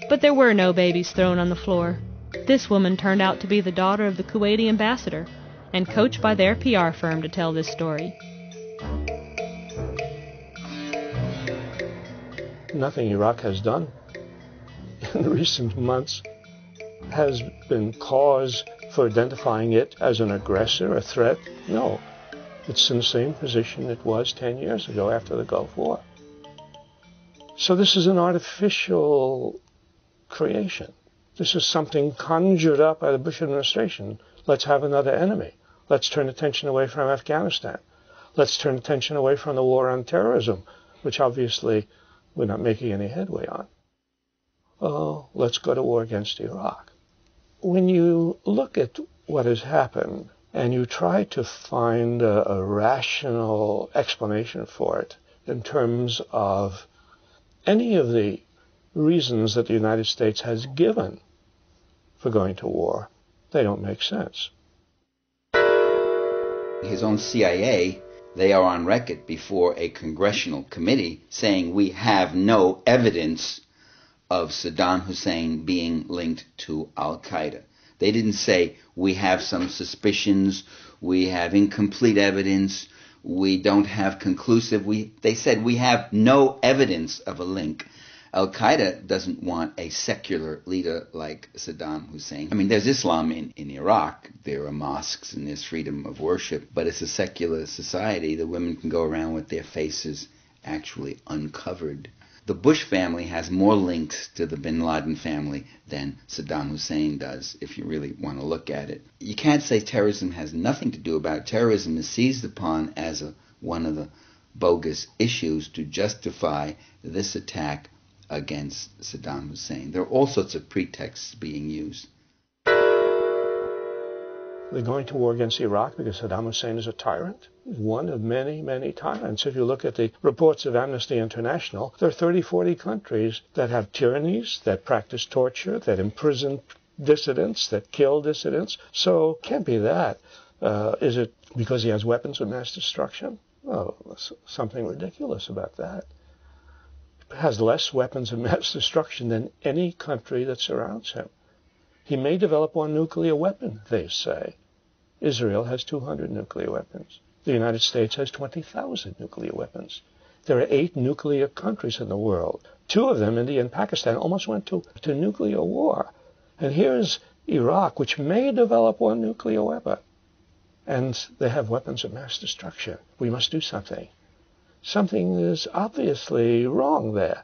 But there were no babies thrown on the floor. This woman turned out to be the daughter of the Kuwaiti ambassador and coached by their PR firm to tell this story. Nothing Iraq has done in recent months has been cause for identifying it as an aggressor, a threat. No, it's in the same position it was 10 years ago after the Gulf War. So this is an artificial creation. This is something conjured up by the Bush administration. Let's have another enemy. Let's turn attention away from Afghanistan. Let's turn attention away from the war on terrorism, which obviously we're not making any headway on. Oh, let's go to war against Iraq. When you look at what has happened and you try to find a rational explanation for it in terms of any of the reasons that the United States has given for going to war, they don't make sense. His own CIA, they are on record before a congressional committee saying we have no evidence of Saddam Hussein being linked to Al-Qaeda. They didn't say we have some suspicions, we have incomplete evidence, we don't have conclusive. They said we have no evidence of a link. Al-Qaeda doesn't want a secular leader like Saddam Hussein. I mean, there's Islam in Iraq. There are mosques and there's freedom of worship, but it's a secular society. The women can go around with their faces actually uncovered. The Bush family has more links to the bin Laden family than Saddam Hussein does, if you really want to look at it. You can't say terrorism has nothing to do about it. Terrorism is seized upon as one of the bogus issues to justify this attack against Saddam Hussein. There are all sorts of pretexts being used. They're going to war against Iraq because Saddam Hussein is a tyrant. He's one of many, many tyrants. If you look at the reports of Amnesty International, there are 30, 40 countries that have tyrannies, that practice torture, that imprison dissidents, that kill dissidents. So it can't be that. Is it because he has weapons of mass destruction? Oh, there's something ridiculous about that. He has less weapons of mass destruction than any country that surrounds him. He may develop one nuclear weapon, they say. Israel has 200 nuclear weapons. The United States has 20,000 nuclear weapons. There are 8 nuclear countries in the world. 2 of them, India and Pakistan, almost went to nuclear war. And here's Iraq, which may develop one nuclear weapon. And they have weapons of mass destruction. We must do something. Something is obviously wrong there.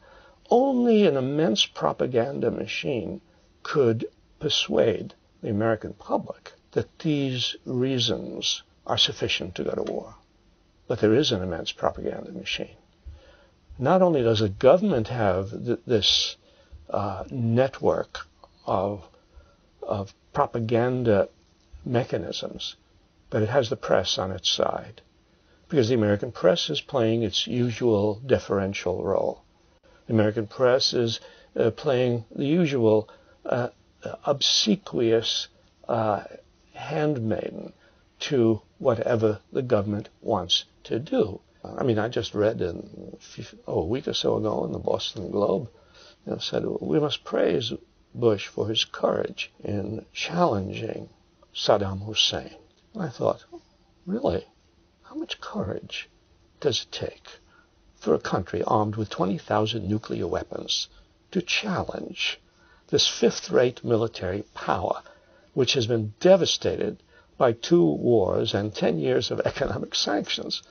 Only an immense propaganda machine could persuade the American public that these reasons are sufficient to go to war. But there is an immense propaganda machine. Not only does the government have this network of propaganda mechanisms, but it has the press on its side, because the American press is playing its usual deferential role. The American press is playing the usual obsequious handmaiden to whatever the government wants to do. I mean, I just read a week or so ago in the Boston Globe, said we must praise Bush for his courage in challenging Saddam Hussein. And I thought, really? How much courage does it take for a country armed with 20,000 nuclear weapons to challenge this fifth-rate military power, which has been devastated by 2 wars and 10 years of economic sanctions?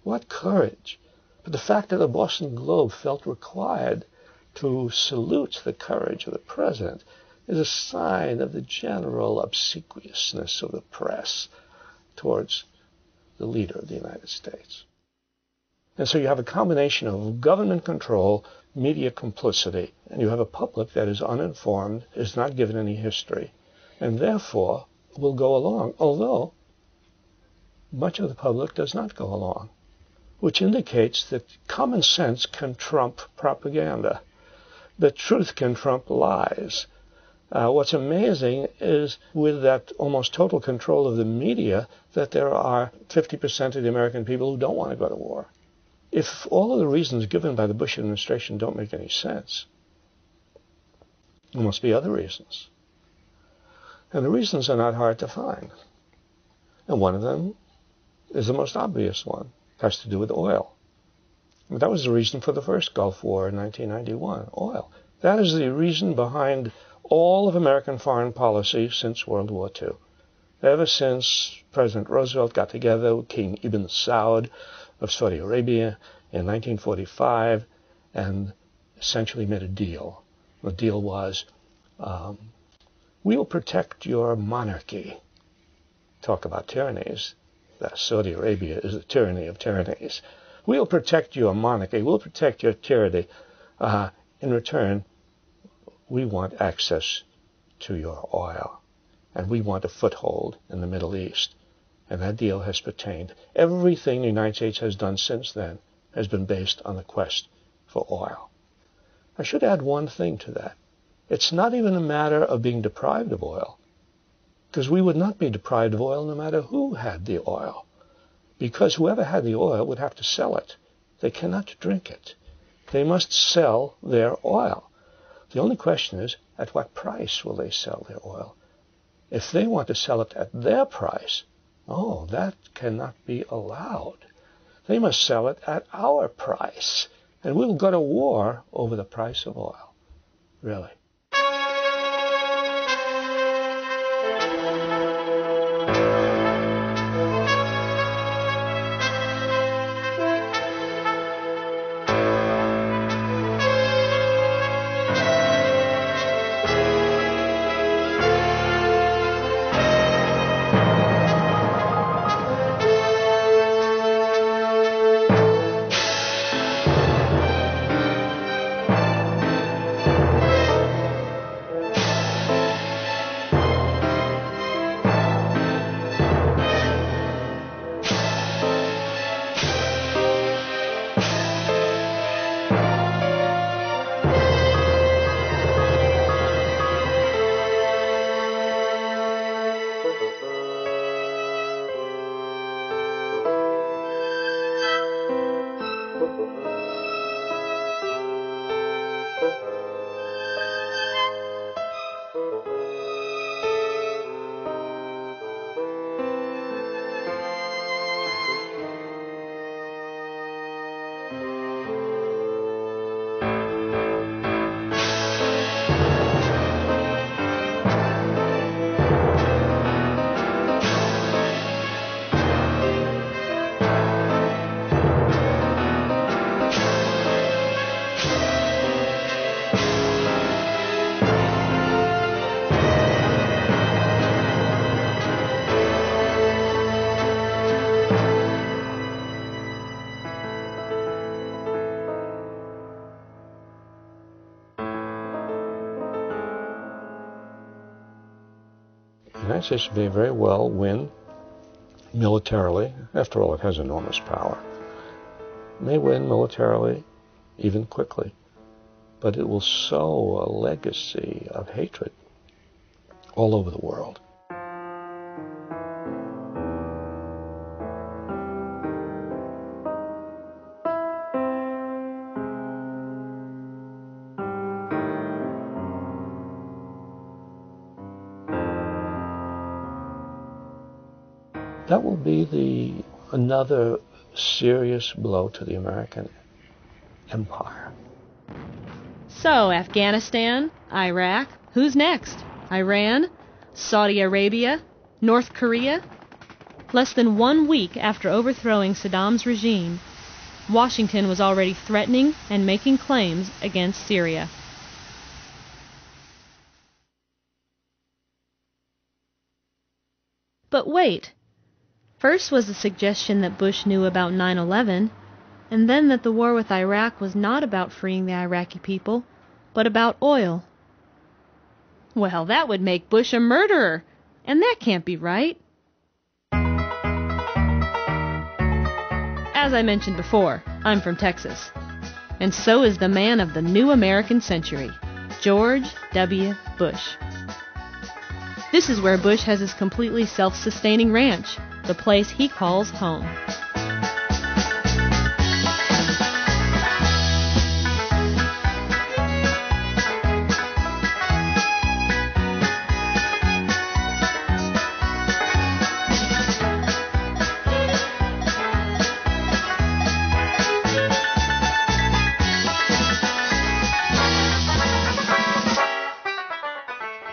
What courage! But the fact that the Boston Globe felt required to salute the courage of the president is a sign of the general obsequiousness of the press towards the leader of the United States. And so you have a combination of government control, media complicity, and you have a public that is uninformed, is not given any history, and therefore will go along, although much of the public does not go along. which indicates that common sense can trump propaganda, that truth can trump lies. What's amazing is with that almost total control of the media that there are 50% of the American people who don't want to go to war. If all of the reasons given by the Bush administration don't make any sense, there must be other reasons. And the reasons are not hard to find. And one of them is the most obvious one. It has to do with oil. And that was the reason for the first Gulf War in 1991, oil. That is the reason behind all of American foreign policy since World War II. Ever since President Roosevelt got together with King Ibn Saud of Saudi Arabia in 1945 and essentially made a deal. The deal was, we'll protect your monarchy. Talk about tyrannies. Saudi Arabia is the tyranny of tyrannies. We'll protect your monarchy. We'll protect your tyranny. In return, we want access to your oil. And we want a foothold in the Middle East. And that deal has pertained. Everything the United States has done since then has been based on the quest for oil. I should add one thing to that. It's not even a matter of being deprived of oil, because we would not be deprived of oil no matter who had the oil, because whoever had the oil would have to sell it. They cannot drink it. They must sell their oil. The only question is, at what price will they sell their oil? If they want to sell it at their price, that cannot be allowed. They must sell it at our price, and we'll go to war over the price of oil. Really. The United States may very well win militarily. After all, it has enormous power. It may win militarily, even quickly, but it will sow a legacy of hatred all over the world. That will be another serious blow to the American empire. So, Afghanistan, Iraq, who's next? Iran? Saudi Arabia? North Korea? Less than 1 week after overthrowing Saddam's regime, Washington was already threatening and making claims against Syria. But wait. First was the suggestion that Bush knew about 9/11, and then that the war with Iraq was not about freeing the Iraqi people, but about oil. Well, that would make Bush a murderer, and that can't be right. As I mentioned before, I'm from Texas. And so is the man of the new American century, George W. Bush. This is where Bush has his completely self-sustaining ranch, the place he calls home.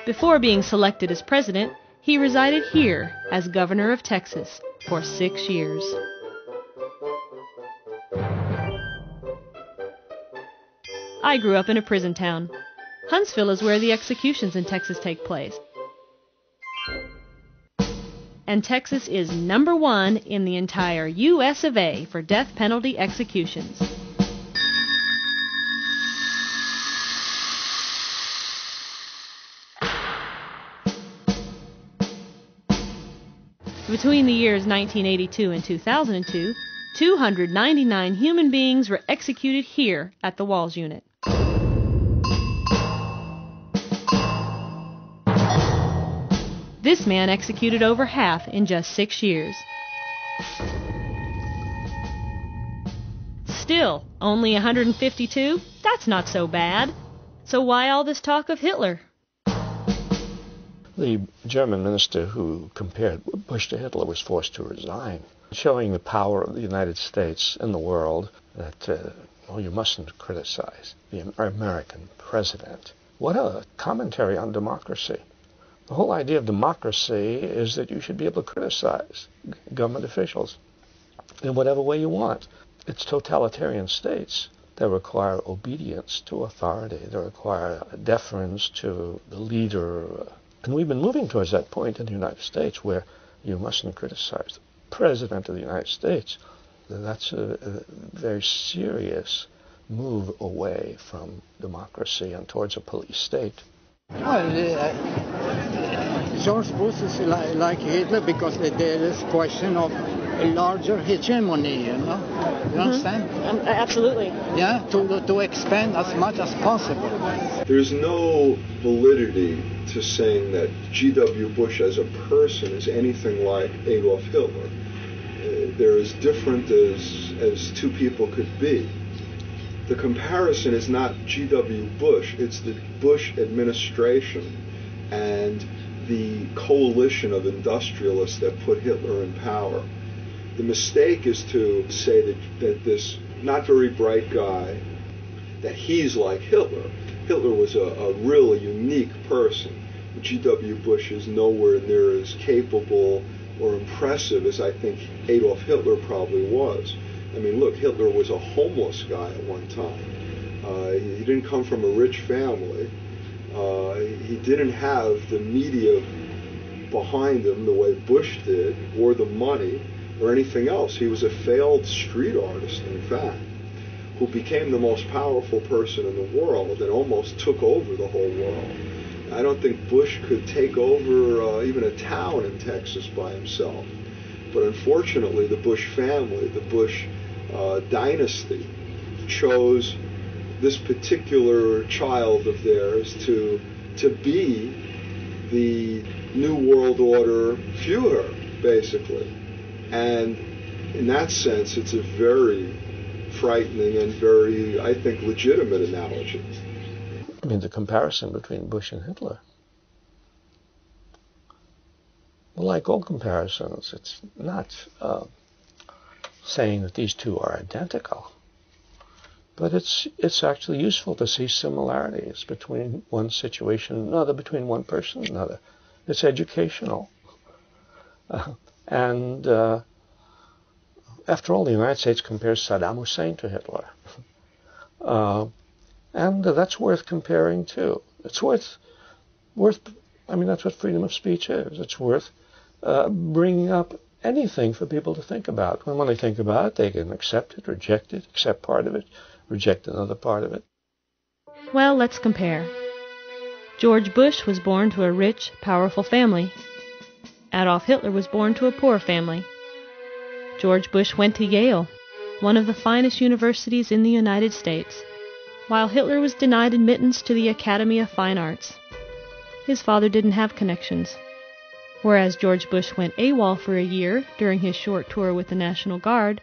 Before being selected as president, he resided here as governor of Texas for 6 years. I grew up in a prison town. Huntsville is where the executions in Texas take place. And Texas is #1 in the entire U.S. of A. for death penalty executions. Between the years 1982 and 2002, 299 human beings were executed here at the Walls Unit. This man executed over half in just 6 years. Still, only 152? That's not so bad. So why all this talk of Hitler? The German minister who compared Bush to Hitler was forced to resign, showing the power of the United States in the world that, you mustn't criticize the American president. What a commentary on democracy. The whole idea of democracy is that you should be able to criticize government officials in whatever way you want. It's totalitarian states that require obedience to authority, that require deference to the leader. And we've been moving towards that point in the United States where you mustn't criticize the President of the United States. That's a very serious move away from democracy and towards a police state. Well, George Bush is like Hitler because there is a question of a larger hegemony, you know? You understand? Absolutely. Yeah, to expand as much as possible. There's no validity to saying that G.W. Bush as a person is anything like Adolf Hitler. They're as different as two people could be. The comparison is not G.W. Bush, it's the Bush administration and the coalition of industrialists that put Hitler in power. The mistake is to say that this not very bright guy, that he's like Hitler. Hitler was a really unique person. G.W. Bush is nowhere near as capable or impressive as I think Adolf Hitler probably was. I mean, look, Hitler was a homeless guy at one time. He didn't come from a rich family. He didn't have the media behind him the way Bush did, or the money, or anything else. He was a failed street artist, in fact, who became the most powerful person in the world and almost took over the whole world. I don't think Bush could take over even a town in Texas by himself. But unfortunately, the Bush family, the Bush dynasty, chose this particular child of theirs to be the New World Order Führer, basically. And in that sense, it's a very frightening and very, I think, legitimate analogy. I mean, the comparison between Bush and Hitler. Well, like all comparisons, it's not saying that these two are identical, but it's actually useful to see similarities between one situation and another, between one person and another. It's educational. And after all, the United States compares Saddam Hussein to Hitler. And that's worth comparing too. It's worth, I mean, that's what freedom of speech is. It's worth bringing up anything for people to think about. When they think about it, they can accept it, reject it, accept part of it, reject another part of it. Well, let's compare. George Bush was born to a rich, powerful family. Adolf Hitler was born to a poor family. George Bush went to Yale. one of the finest universities in the United States, while Hitler was denied admittance to the Academy of Fine Arts. His father didn't have connections. Whereas George Bush went AWOL for a year during his short tour with the National Guard,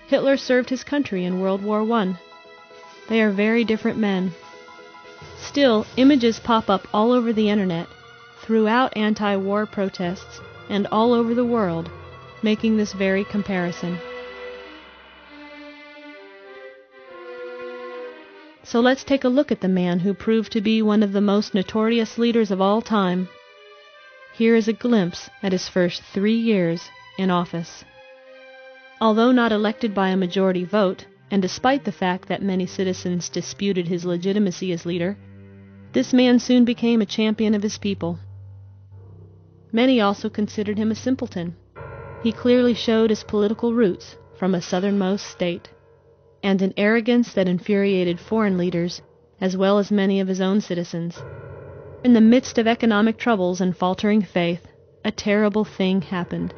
Hitler served his country in World War I. They are very different men. Still, images pop up all over the internet, throughout anti-war protests, and all over the world, making this very comparison. So let's take a look at the man who proved to be one of the most notorious leaders of all time. Here is a glimpse at his first 3 years in office. Although not elected by a majority vote, and despite the fact that many citizens disputed his legitimacy as leader, this man soon became a champion of his people. Many also considered him a simpleton. He clearly showed his political roots from a southernmost state, and an arrogance that infuriated foreign leaders, as well as many of his own citizens. In the midst of economic troubles and faltering faith, a terrible thing happened.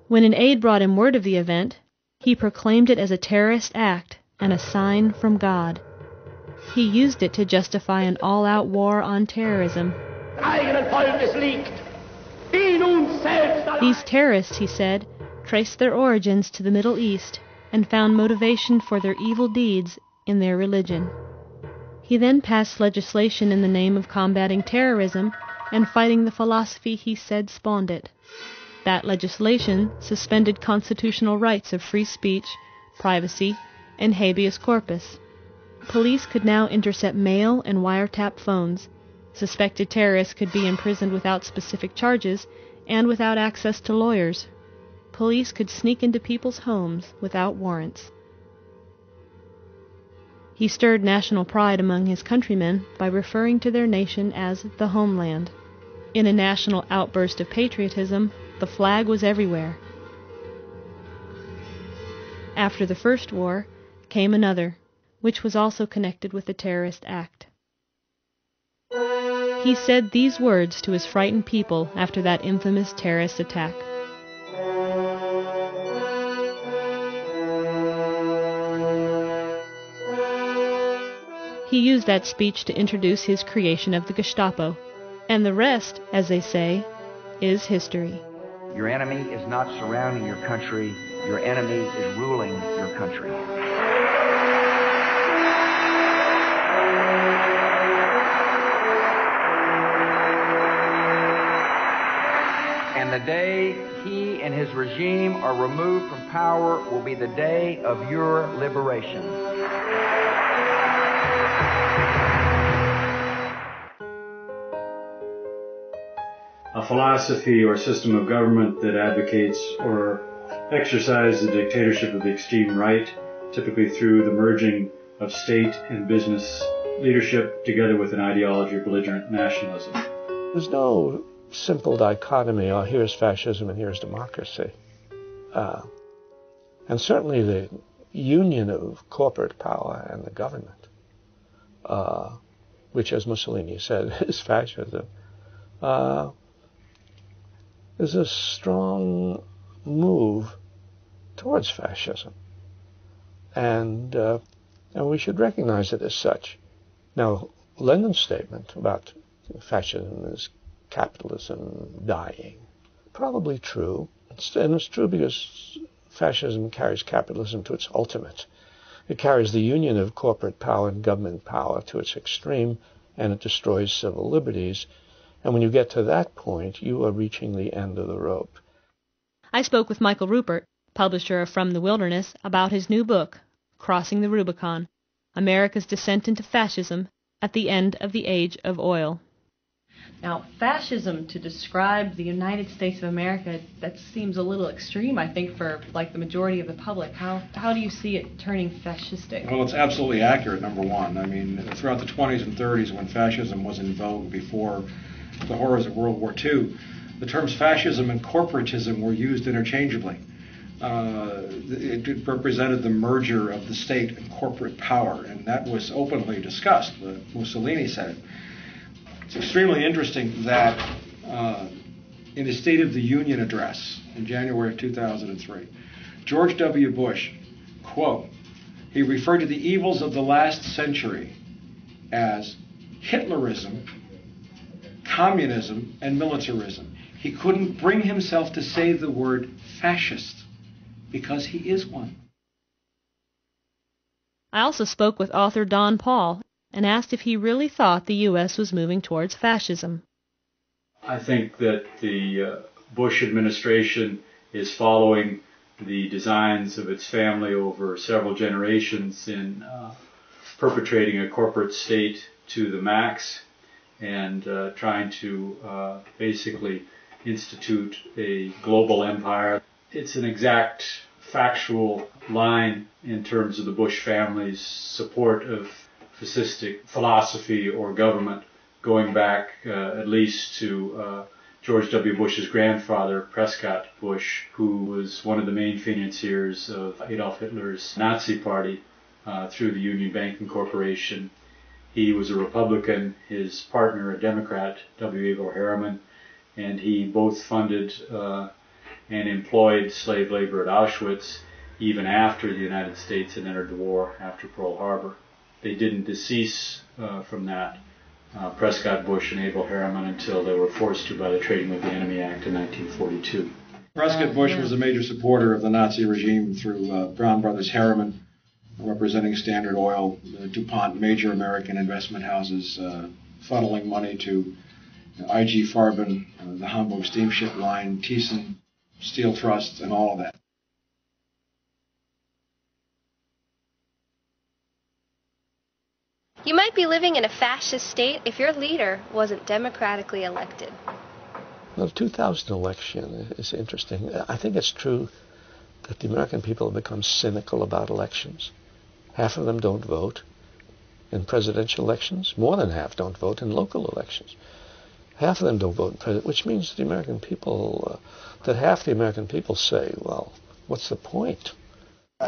When an aide brought him word of the event, he proclaimed it as a terrorist act and a sign from God. He used it to justify an all-out war on terrorism. These terrorists, he said, traced their origins to the Middle East and found motivation for their evil deeds in their religion. He then passed legislation in the name of combating terrorism and fighting the philosophy he said spawned it. That legislation suspended constitutional rights of free speech, privacy, and habeas corpus. Police could now intercept mail and wiretap phones. Suspected terrorists could be imprisoned without specific charges and without access to lawyers. Police could sneak into people's homes without warrants. He stirred national pride among his countrymen by referring to their nation as the homeland. In a national outburst of patriotism, the flag was everywhere. After the first war came another, which was also connected with the terrorist act. He said these words to his frightened people after that infamous terrorist attack. He used that speech to introduce his creation of the Gestapo, and the rest, as they say, is history. Your enemy is not surrounding your country. Your enemy is ruling your country. And the day he and his regime are removed from power will be the day of your liberation. A philosophy or system of government that advocates or exercises the dictatorship of the extreme right, typically through the merging of state and business leadership together with an ideology of belligerent nationalism. There's no simple dichotomy, oh, here's fascism and here's democracy. And certainly the union of corporate power and the government, which, as Mussolini said, is fascism, is a strong move towards fascism. And we should recognize it as such. Now, Lenin's statement about fascism is capitalism dying, probably true. And it's true because fascism carries capitalism to its ultimate. It carries the union of corporate power and government power to its extreme, and it destroys civil liberties. And when you get to that point, you are reaching the end of the rope. I spoke with Michael Ruppert, publisher of From the Wilderness, about his new book, Crossing the Rubicon, America's Descent into Fascism at the End of the Age of Oil. Now, fascism, to describe the United States of America, that seems a little extreme, I think, for like the majority of the public. How do you see it turning fascistic? Well, it's absolutely accurate, number one. I mean, throughout the 20s and 30s, when fascism was in vogue before the horrors of World War II, the terms fascism and corporatism were used interchangeably. It represented the merger of the state and corporate power, and that was openly discussed. Mussolini said it. It's extremely interesting that in his State of the Union address in January of 2003, George W. Bush quote, he referred to the evils of the last century as Hitlerism, communism, and militarism. He couldn't bring himself to say the word fascist because he is one. I also spoke with author Don Paul and asked if he really thought the U.S. was moving towards fascism. I think that the Bush administration is following the designs of its family over several generations in perpetrating a corporate state to the max and trying to basically institute a global empire. It's an exact factual line in terms of the Bush family's support of fascistic philosophy or government going back at least to George W. Bush's grandfather, Prescott Bush, who was one of the main financiers of Adolf Hitler's Nazi Party through the Union Banking Corporation. He was a Republican, his partner a Democrat, W. Abel Harriman, and he both funded and employed slave labor at Auschwitz even after the United States had entered the war after Pearl Harbor. They didn't decease from that, Prescott Bush and Abel Harriman, until they were forced to by the Trading with the Enemy Act in 1942. Prescott Bush was a major supporter of the Nazi regime through Brown Brothers Harriman, representing Standard Oil, DuPont, major American investment houses, funneling money to IG Farben, the Hamburg Steamship Line, Thyssen Steel Trust, and all of that. You might be living in a fascist state if your leader wasn't democratically elected. The 2000 election is interesting. I think it's true that the American people have become cynical about elections. Half of them don't vote in presidential elections. More than half don't vote in local elections. Half of them don't vote in president, which means the American people, that half the American people say, well, what's the point?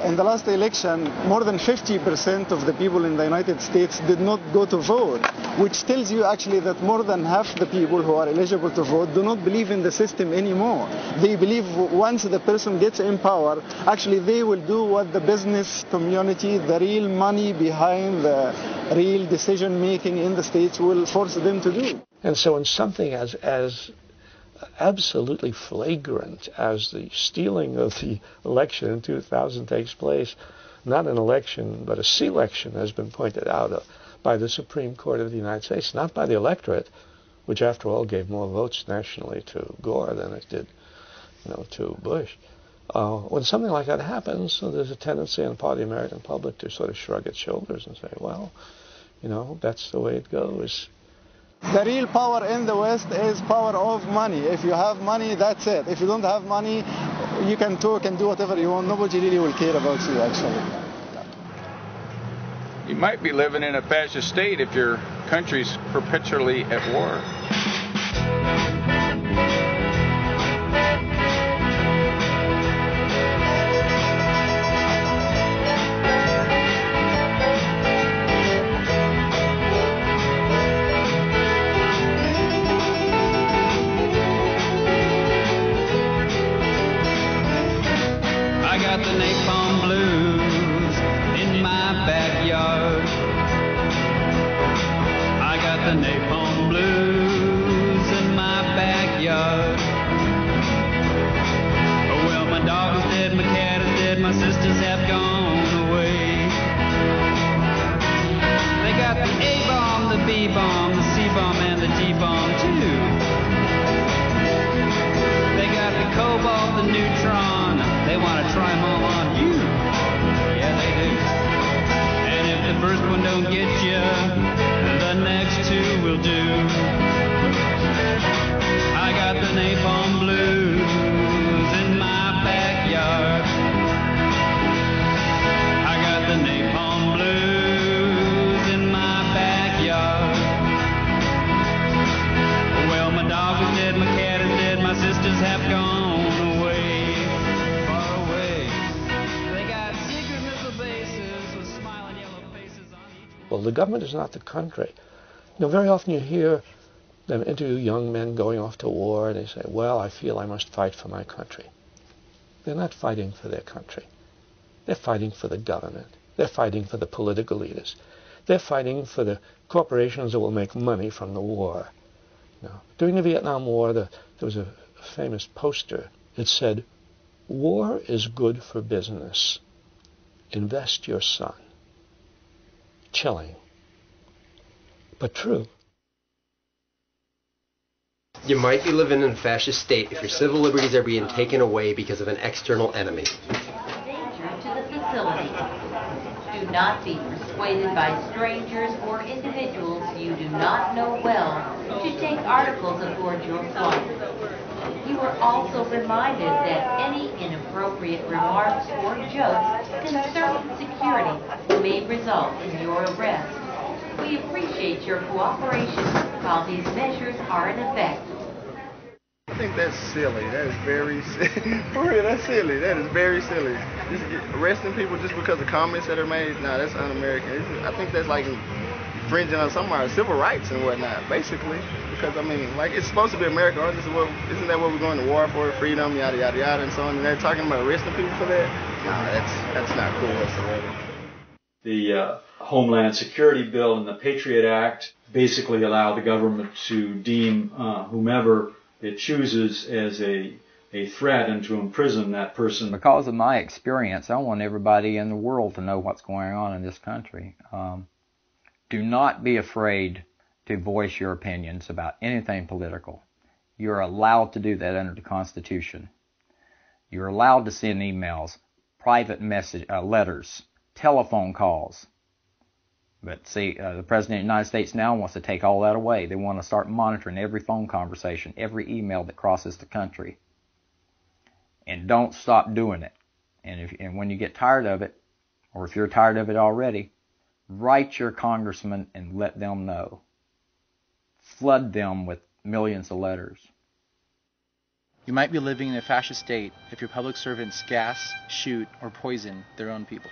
In the last election, more than 50% of the people in the United States did not go to vote, which tells you actually that more than half the people who are eligible to vote do not believe in the system anymore. They believe once the person gets in power, actually they will do what the business community, the real money behind the real decision making in the states will force them to do. And so in something as absolutely flagrant as the stealing of the election in 2000 takes place, not an election but a selection has been pointed out by the Supreme Court of the United States, not by the electorate, which after all gave more votes nationally to Gore than it did, to Bush. When something like that happens, there's a tendency on the part of the American public to sort of shrug its shoulders and say, well, that's the way it goes. The real power in the West is power of money. If you have money, that's it. If you don't have money, you can talk and do whatever you want. Nobody really will care about you, actually. You might be living in a fascist state if your country's perpetually at war. Well, the government is not the country. Very often you hear them interview young men going off to war, and they say, well, I feel I must fight for my country. They're not fighting for their country. They're fighting for the government. They're fighting for the political leaders. They're fighting for the corporations that will make money from the war. During the Vietnam War, there was a famous poster. It said, "War is good for business. Invest your son." Chilling, but true. You might be living in a fascist state if your civil liberties are being taken away because of an external enemy. Danger to the facility. Do not be persuaded by strangers or individuals you do not know well to take articles aboard your flight. You are also reminded that any inappropriate remarks or jokes concerning security may result in your arrest. We appreciate your cooperation while these measures are in effect. I think that's silly. That is very silly. For real, that's silly. That is very silly. Just arresting people just because of comments that are made, nah, that's un-American. I think that's like infringing on some of our civil rights and whatnot, basically. Because, I mean, like, it's supposed to be America, or isn't that what we're going to war for, freedom, yada, yada, yada, and so on, and they're talking about arresting people for that? Nah, that's not cool whatsoever. The Homeland Security Bill and the Patriot Act basically allow the government to deem whomever it chooses as a threat and to imprison that person. Because of my experience, I want everybody in the world to know what's going on in this country. Do not be afraid to voice your opinions about anything political. You're allowed to do that under the Constitution. You're allowed to send emails, private letters, telephone calls. But see, the President of the United States now wants to take all that away. They want to start monitoring every phone conversation, every email that crosses the country. And don't stop doing it. And when you get tired of it, or if you're tired of it already, write your congressman and let them know. Flood them with millions of letters. You might be living in a fascist state if your public servants gas, shoot, or poison their own people.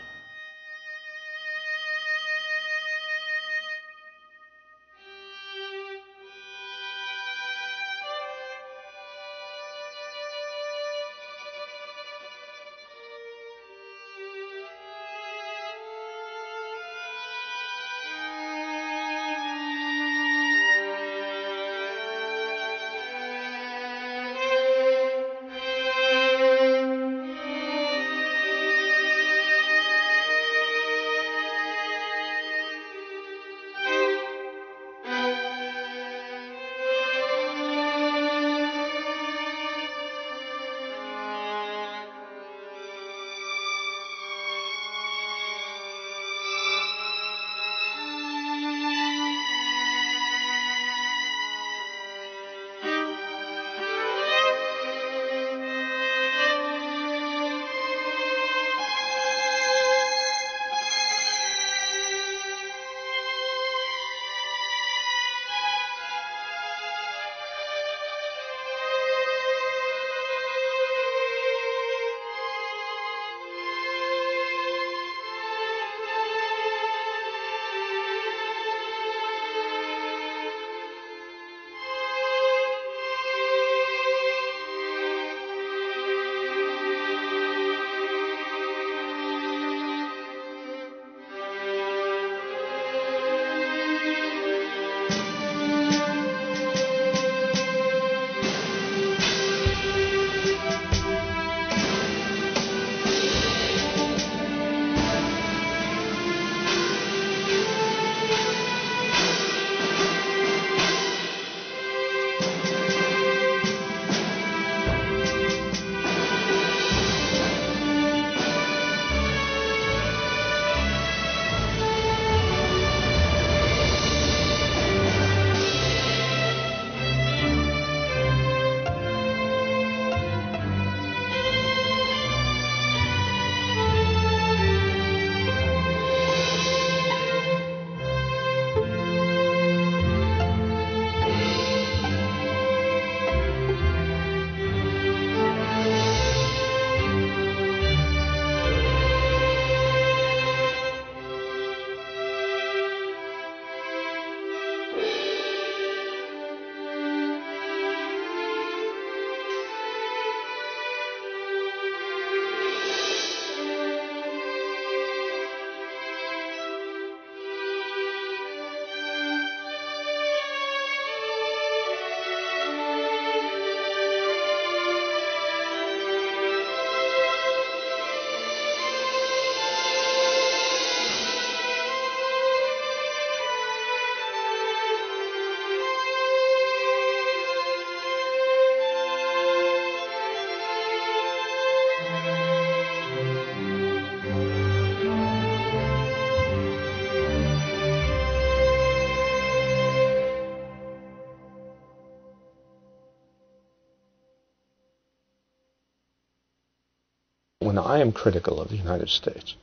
When I am critical of the United States,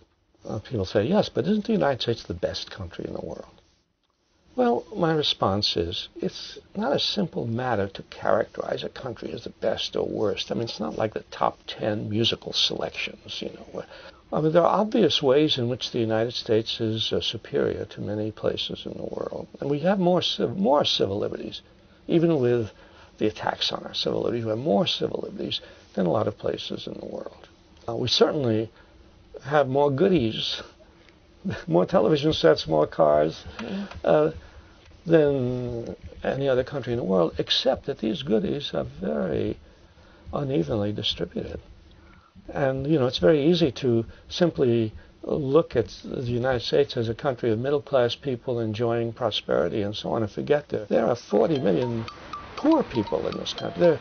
people say, yes, but isn't the United States the best country in the world? Well, my response is, it's not a simple matter to characterize a country as the best or worst. I mean, it's not like the top 10 musical selections, you know. I mean, there are obvious ways in which the United States is superior to many places in the world. And we have more civil liberties, even with the attacks on our civil liberties. We have more civil liberties than a lot of places in the world. We certainly have more goodies, more television sets, more cars than any other country in the world, except that these goodies are very unevenly distributed. And, you know, it's very easy to simply look at the United States as a country of middle-class people enjoying prosperity and so on and forget that there are 40 million poor people in this country.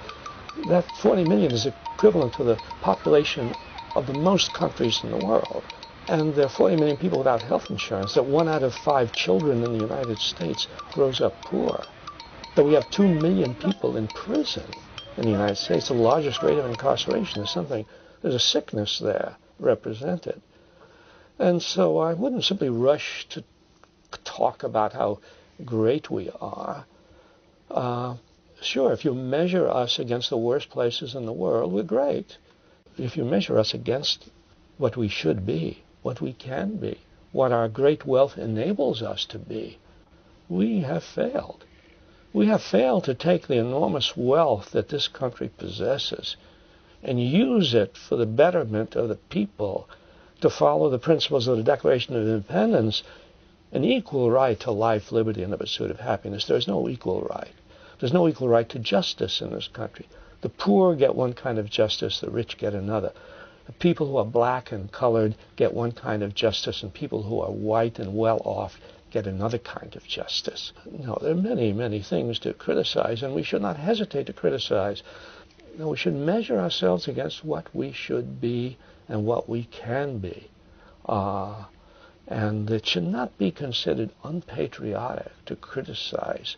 That 40 million is equivalent to the population of the most countries in the world. And there are 40 million people without health insurance, that 1 out of 5 children in the United States grows up poor, that we have 2 million people in prison in the United States, the largest rate of incarceration. There's a sickness there represented. And so I wouldn't simply rush to talk about how great we are. Sure, if you measure us against the worst places in the world, we're great. If you measure us against what we should be, what we can be, what our great wealth enables us to be, we have failed. We have failed to take the enormous wealth that this country possesses and use it for the betterment of the people, to follow the principles of the Declaration of Independence, an equal right to life, liberty, and the pursuit of happiness. There's no equal right. There's no equal right to justice in this country. The poor get one kind of justice, the rich get another. The people who are black and colored get one kind of justice, and people who are white and well off get another kind of justice. No, there are many, many things to criticize, and we should not hesitate to criticize. No, we should measure ourselves against what we should be and what we can be. And it should not be considered unpatriotic to criticize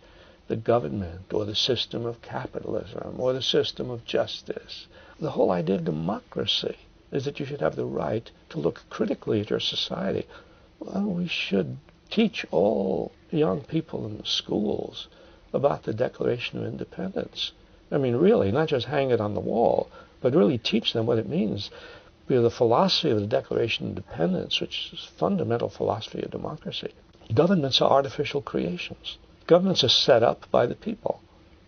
the government or the system of capitalism or the system of justice. The whole idea of democracy is that you should have the right to look critically at your society. Well, we should teach all young people in the schools about the Declaration of Independence. I mean, really, not just hang it on the wall, but really teach them what it means. The philosophy of the Declaration of Independence, which is fundamental philosophy of democracy. Governments are artificial creations. Governments are set up by the people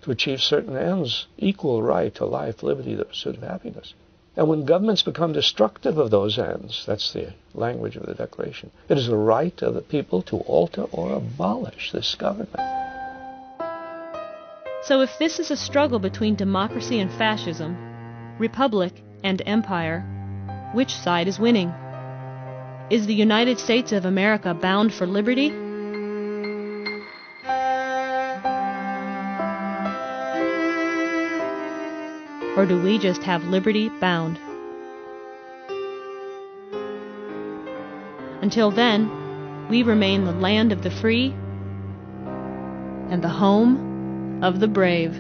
to achieve certain ends, equal right to life, liberty, the pursuit of happiness. And when governments become destructive of those ends, that's the language of the Declaration, it is the right of the people to alter or abolish this government. So if this is a struggle between democracy and fascism, republic and empire, which side is winning? Is the United States of America bound for liberty? Or do we just have liberty bound? Until then, we remain the land of the free and the home of the brave.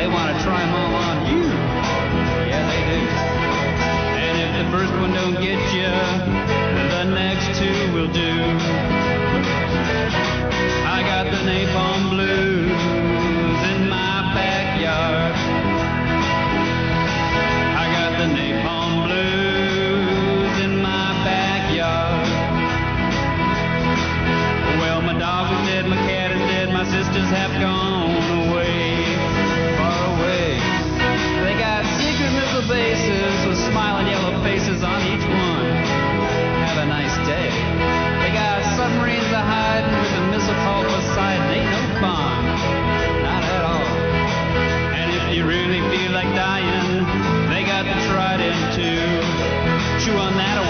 they want to try them all on you. Yeah, they do. And if the first one don't get you, the next two will do. I got the napalm blues in my backyard. I got the napalm blues in my backyard. Well, my dog is dead, my cat is dead, my sisters have gone away, far away. They got secret missile bases with smiling yellow faces on each one. Have a nice day. They got submarines to hide with a missile called Poseidon. Ain't no fun, not at all. And if you really feel like dying, they got the trident too. Chew on that